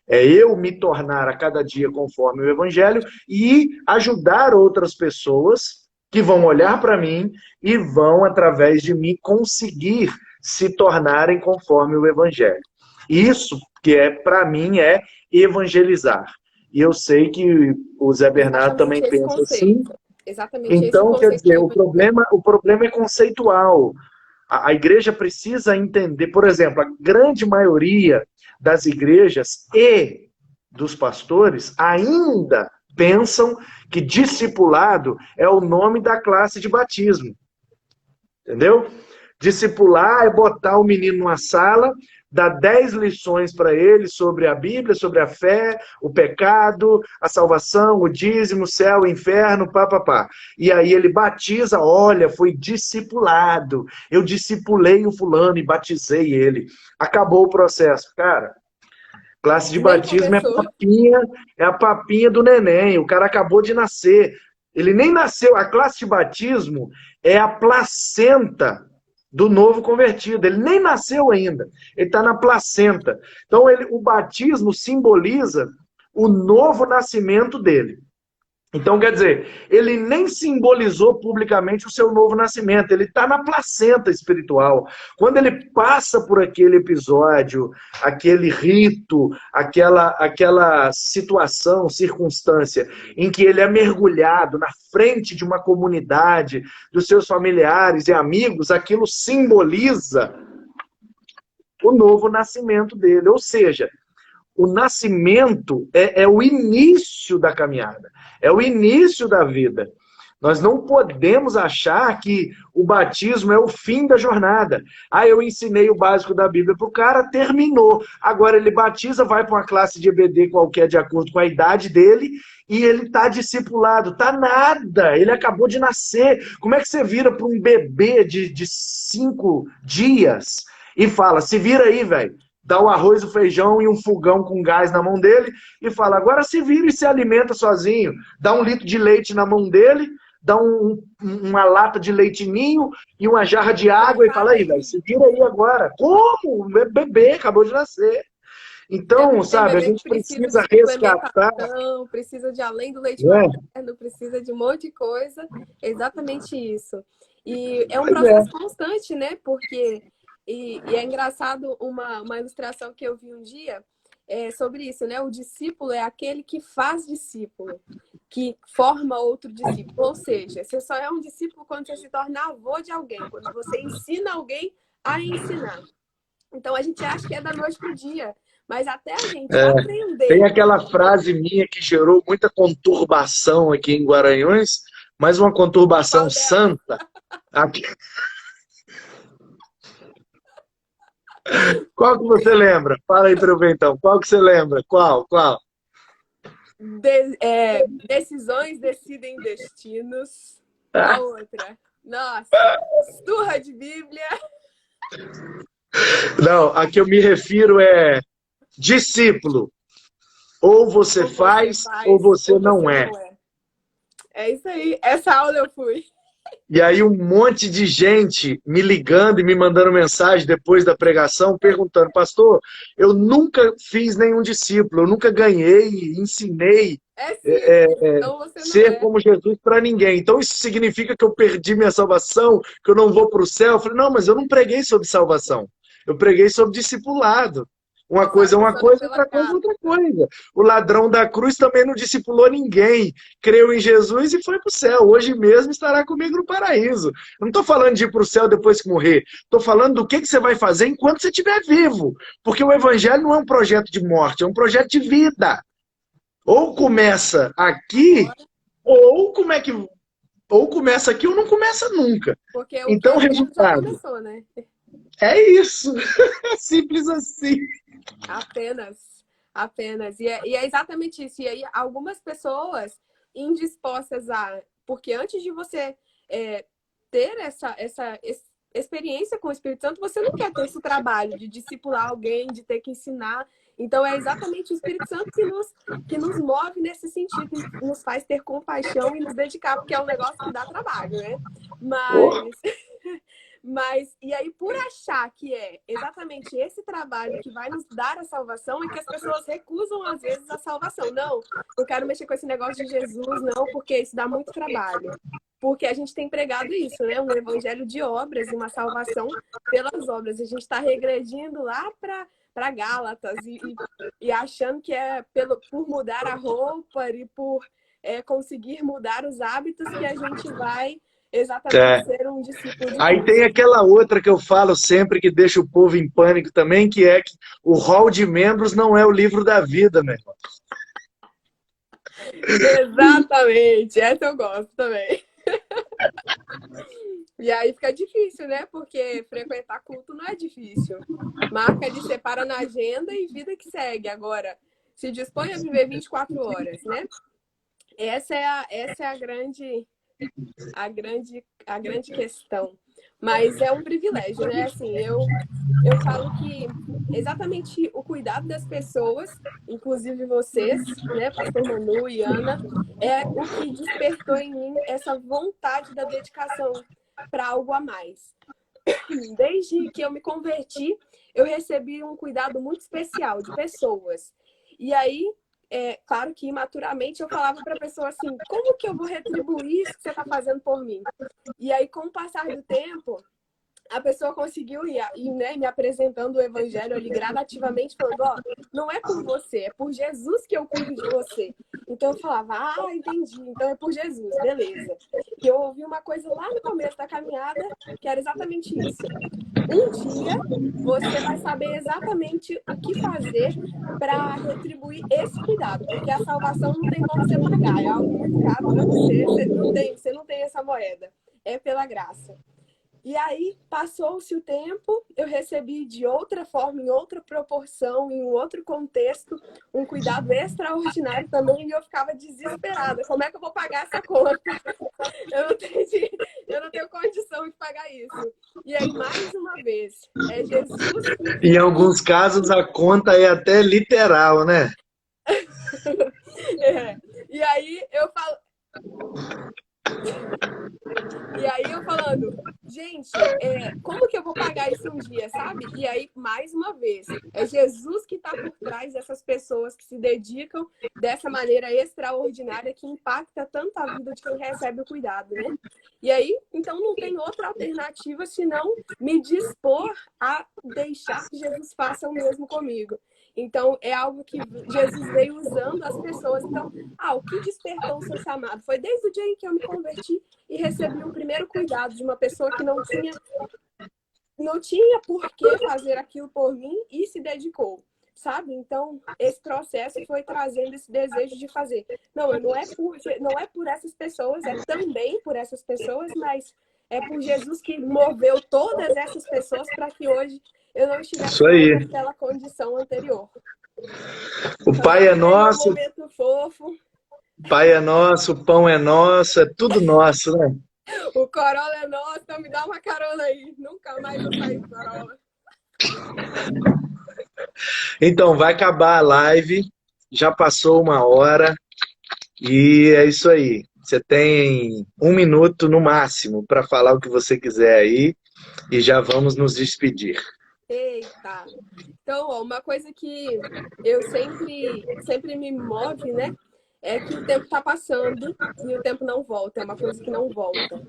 Speaker 1: É eu me tornar a cada dia conforme o evangelho e ajudar outras pessoas que vão olhar para mim e vão, através de mim, conseguir se tornarem conforme o evangelho. Isso que para mim é evangelizar. E eu sei que o Zé Bernardo também pensa assim.
Speaker 2: Exatamente
Speaker 1: então,
Speaker 2: esse
Speaker 1: quer dizer,
Speaker 2: conceito.
Speaker 1: o problema é conceitual. A igreja precisa entender, por exemplo, a grande maioria das igrejas e dos pastores ainda pensam que discipulado é o nome da classe de batismo. Entendeu? Discipular é botar o menino numa sala, dar 10 lições para ele sobre a Bíblia, sobre a fé, o pecado, a salvação, o dízimo, o céu, o inferno, pá. E aí ele batiza, olha, foi discipulado. Eu discipulei o fulano e batizei ele. Acabou o processo. Cara, classe de
Speaker 2: Nem
Speaker 1: batismo
Speaker 2: começou.
Speaker 1: é a papinha do neném. O cara acabou de nascer. Ele nem nasceu. A classe de batismo é a placenta do novo convertido. Ele nem nasceu ainda. Ele está na placenta. Então, o batismo simboliza o novo nascimento dele. Então, quer dizer, ele nem simbolizou publicamente o seu novo nascimento, ele está na placenta espiritual. Quando ele passa por aquele episódio, aquele rito, aquela situação, circunstância, em que ele é mergulhado na frente de uma comunidade, dos seus familiares e amigos, aquilo simboliza o novo nascimento dele. Ou seja, o nascimento é o início da caminhada, é o início da vida. Nós não podemos achar que o batismo é o fim da jornada. Ah, eu ensinei o básico da Bíblia para o cara, terminou. Agora ele batiza, vai para uma classe de EBD qualquer, de acordo com a idade dele, e ele está discipulado. Tá nada, ele acabou de nascer. Como é que você vira para um bebê de 5 dias e fala, se vira aí, velho? Dá o arroz, o feijão e um fogão com gás na mão dele e fala, agora se vira e se alimenta sozinho. Dá 1 litro de leite na mão dele, dá uma lata de leite ninho e uma jarra de água e fala, aí, velho, se vira aí agora. Como? Bebê, acabou de nascer. Então,
Speaker 2: Tem
Speaker 1: sabe, a
Speaker 2: bebê que
Speaker 1: gente
Speaker 2: precisa de
Speaker 1: precisa resgatar.
Speaker 2: suplementação, precisa de além do leite
Speaker 1: Né?
Speaker 2: materno, precisa de um monte de coisa. Exatamente isso. E é um
Speaker 1: Pois é.
Speaker 2: processo constante, né? Porque... E é engraçado uma ilustração que eu vi um dia sobre isso, né? O discípulo é aquele que faz discípulo, que forma outro discípulo. Ou seja, você só é um discípulo quando você se torna avô de alguém, quando você ensina alguém a ensinar. Então a gente acha que é da noite para o dia, mas até a gente
Speaker 1: Tem
Speaker 2: aprender.
Speaker 1: aquela frase minha que gerou muita conturbação aqui em Guaranhões, mas uma conturbação
Speaker 2: Qual delas?
Speaker 1: santa. Aqui. Qual que você lembra? Fala aí para eu ver então. Qual que você lembra? Qual?
Speaker 2: Decisões decidem destinos. Qual outra? Nossa, surra de Bíblia.
Speaker 1: Não, a que eu me refiro é discípulo. Ou você faz, ou você
Speaker 2: Ou você
Speaker 1: não é.
Speaker 2: não é. É isso aí. Essa aula eu fui.
Speaker 1: E aí um monte de gente me ligando e me mandando mensagem depois da pregação, perguntando, pastor, eu nunca fiz nenhum discípulo, eu nunca ganhei, ensinei
Speaker 2: É sim. Então você não
Speaker 1: ser
Speaker 2: é.
Speaker 1: como Jesus para ninguém. Então isso significa que eu perdi minha salvação, que eu não vou para o céu? Eu falei, não, mas eu não preguei sobre salvação. Eu preguei sobre discipulado. Uma
Speaker 2: Você só
Speaker 1: coisa é uma
Speaker 2: estaciona
Speaker 1: coisa,
Speaker 2: pela
Speaker 1: outra coisa é
Speaker 2: casa.
Speaker 1: outra coisa. O ladrão da cruz também não discipulou ninguém. Creu em Jesus e foi para o céu. Hoje mesmo estará comigo no paraíso. Eu não estou falando de ir para o céu depois que morrer. Estou falando do que você vai fazer enquanto você estiver vivo. Porque o evangelho não é um projeto de morte, é um projeto de vida. Ou começa aqui, ou começa aqui ou não começa nunca.
Speaker 2: Porque o que
Speaker 1: Então,
Speaker 2: é certo já
Speaker 1: resultado.
Speaker 2: começou, né?
Speaker 1: É isso. É simples assim.
Speaker 2: Apenas. Apenas. E é exatamente isso. E aí, algumas pessoas indispostas a. Porque antes de você ter essa experiência com o Espírito Santo, você não quer ter esse trabalho de discipular alguém, de ter que ensinar. Então, é exatamente o Espírito Santo que nos move nesse sentido, nos faz ter compaixão e nos dedicar, porque é um negócio que dá trabalho, né?
Speaker 1: Oh.
Speaker 2: E aí, por achar que é exatamente esse trabalho que vai nos dar a salvação, é que as pessoas recusam, às vezes, a salvação. Não quero mexer com esse negócio de Jesus, não, porque isso dá muito trabalho. Porque a gente tem pregado isso, né? Um evangelho de obras e uma salvação pelas obras. A gente está regredindo lá para Gálatas e achando que é por mudar a roupa e por conseguir mudar os hábitos que a gente vai exatamente
Speaker 1: É.
Speaker 2: ser um discípulo de
Speaker 1: Aí tem
Speaker 2: Cristo.
Speaker 1: aquela outra que eu falo sempre, que deixa o povo em pânico também, que é que o rol de membros não é o livro da vida, meu irmão.
Speaker 2: Exatamente, essa eu gosto também. E aí fica difícil, né? Porque frequentar culto não é difícil. Marca ali, separa na agenda e vida que segue. Agora, se dispõe a viver 24 horas, né? Essa é a grande questão. Mas é um privilégio, né? Assim, eu falo que exatamente o cuidado das pessoas, inclusive vocês, né, Pastor Manu e Ana, é o que despertou em mim essa vontade da dedicação para algo a mais. Desde que eu me converti, eu recebi um cuidado muito especial de pessoas. E aí, claro que imaturamente eu falava para a pessoa assim, como que eu vou retribuir isso que você está fazendo por mim? E aí, com o passar do tempo, a pessoa conseguiu ir, né, me apresentando o evangelho ali gradativamente, falando, ó, não é por você, é por Jesus que eu cuido de você. Então eu falava, entendi, então é por Jesus, beleza. E eu ouvi uma coisa lá no começo da caminhada, que era exatamente isso. Um dia você vai saber exatamente o que fazer para retribuir esse cuidado, porque a salvação não tem como você pagar, é algo muito caro para você, você não tem essa moeda, é pela graça. E aí, passou-se o tempo, eu recebi de outra forma, em outra proporção, em um outro contexto, um cuidado extraordinário também, e eu ficava desesperada. Como é que eu vou pagar essa conta? Eu não tenho condição de pagar isso. E aí, mais uma vez, é Jesus que...
Speaker 1: Em alguns casos, a conta é até literal, né?
Speaker 2: E aí, eu falo... E aí eu falando, gente, como que eu vou pagar isso um dia, sabe? E aí, mais uma vez, é Jesus que está por trás dessas pessoas que se dedicam dessa maneira extraordinária que impacta tanto a vida de quem recebe o cuidado, né? E aí, então não tem outra alternativa senão me dispor a deixar que Jesus faça o mesmo comigo. Então, é algo que Jesus veio usando as pessoas. Então, o que despertou o seu chamado? Foi desde o dia em que eu me converti e recebi o primeiro cuidado de uma pessoa que não tinha por que fazer aquilo por mim e se dedicou, sabe? Então, esse processo foi trazendo esse desejo de fazer. Não é por essas pessoas, é também por essas pessoas, mas é por Jesus que moveu todas essas pessoas para que hoje eu não estivesse
Speaker 1: Isso aí.
Speaker 2: naquela condição anterior.
Speaker 1: O
Speaker 2: Então,
Speaker 1: Pai é
Speaker 2: esse aí é um
Speaker 1: nosso,
Speaker 2: momento fofo.
Speaker 1: o Pai é nosso, o pão é nosso, é tudo nosso, né?
Speaker 2: O Corolla é nosso, então me dá uma carona aí. Nunca mais eu saio do Corolla.
Speaker 1: Então, vai acabar a live, já passou 1 hora, e é isso aí. Você tem 1 minuto no máximo para falar o que você quiser aí, e já vamos nos despedir.
Speaker 2: Eita! Então, uma coisa que eu sempre me move, né? É que o tempo tá passando e o tempo não volta. É uma coisa que não volta.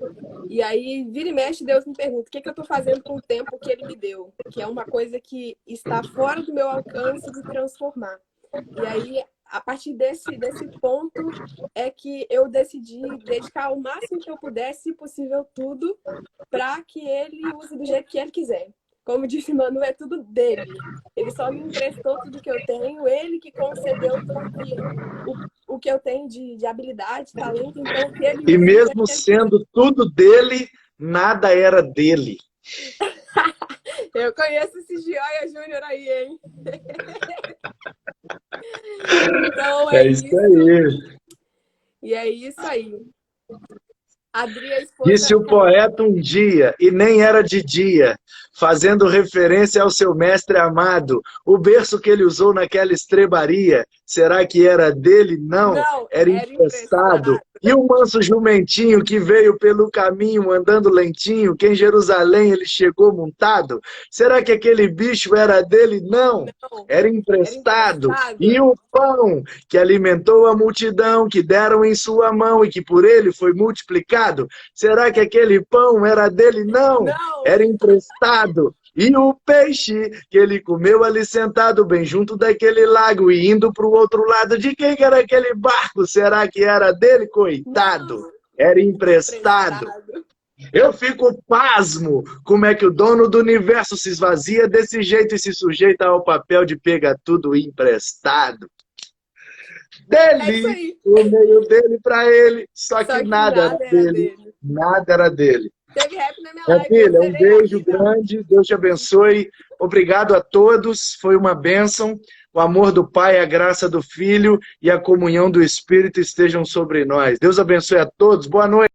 Speaker 2: E aí, vira e mexe, Deus me pergunta: o que eu tô fazendo com o tempo que Ele me deu? Que é uma coisa que está fora do meu alcance de transformar. E aí, a partir desse ponto, é que eu decidi dedicar o máximo que eu pudesse, se possível, tudo, para que Ele use do jeito que Ele quiser. Como disse Manu, é tudo dele. Ele só me emprestou tudo que eu tenho, ele que concedeu o que eu tenho de habilidade, talento, então que ele
Speaker 1: E
Speaker 2: use do jeito
Speaker 1: mesmo
Speaker 2: que ele quiser.
Speaker 1: sendo tudo dele, nada era dele.
Speaker 2: Eu conheço esse Gioia Júnior aí, hein? Então
Speaker 1: É isso aí.
Speaker 2: E é isso aí. Adri, a esposa...
Speaker 1: Disse o poeta um dia, e nem era de dia, fazendo referência ao seu mestre amado. O berço que ele usou naquela estrebaria, será que era dele? Não, era emprestado. E o manso jumentinho que veio pelo caminho andando lentinho, que em Jerusalém ele chegou montado, será que aquele bicho era dele? Não, era emprestado. E o pão que alimentou a multidão, que deram em sua mão e que por ele foi multiplicado, será que aquele pão era dele? Não, era emprestado. E o peixe que ele comeu ali sentado bem junto daquele lago e indo para o outro lado, de quem era aquele barco? Será que era dele? Coitado, era emprestado. Eu fico pasmo como é que o dono do universo se esvazia desse jeito e se sujeita ao papel de pegar tudo emprestado.
Speaker 2: É isso
Speaker 1: Dele,
Speaker 2: aí.
Speaker 1: o meio dele para ele, só que
Speaker 2: Só que
Speaker 1: nada era
Speaker 2: nada era
Speaker 1: dele,
Speaker 2: dele.
Speaker 1: nada era dele.
Speaker 2: Teve rap na minha
Speaker 1: Minha
Speaker 2: live, eu
Speaker 1: filha, um
Speaker 2: zerei a
Speaker 1: beijo
Speaker 2: vida.
Speaker 1: grande, Deus te abençoe. Obrigado a todos, foi uma bênção. O amor do Pai, a graça do Filho e a comunhão do Espírito estejam sobre nós. Deus abençoe a todos, boa noite.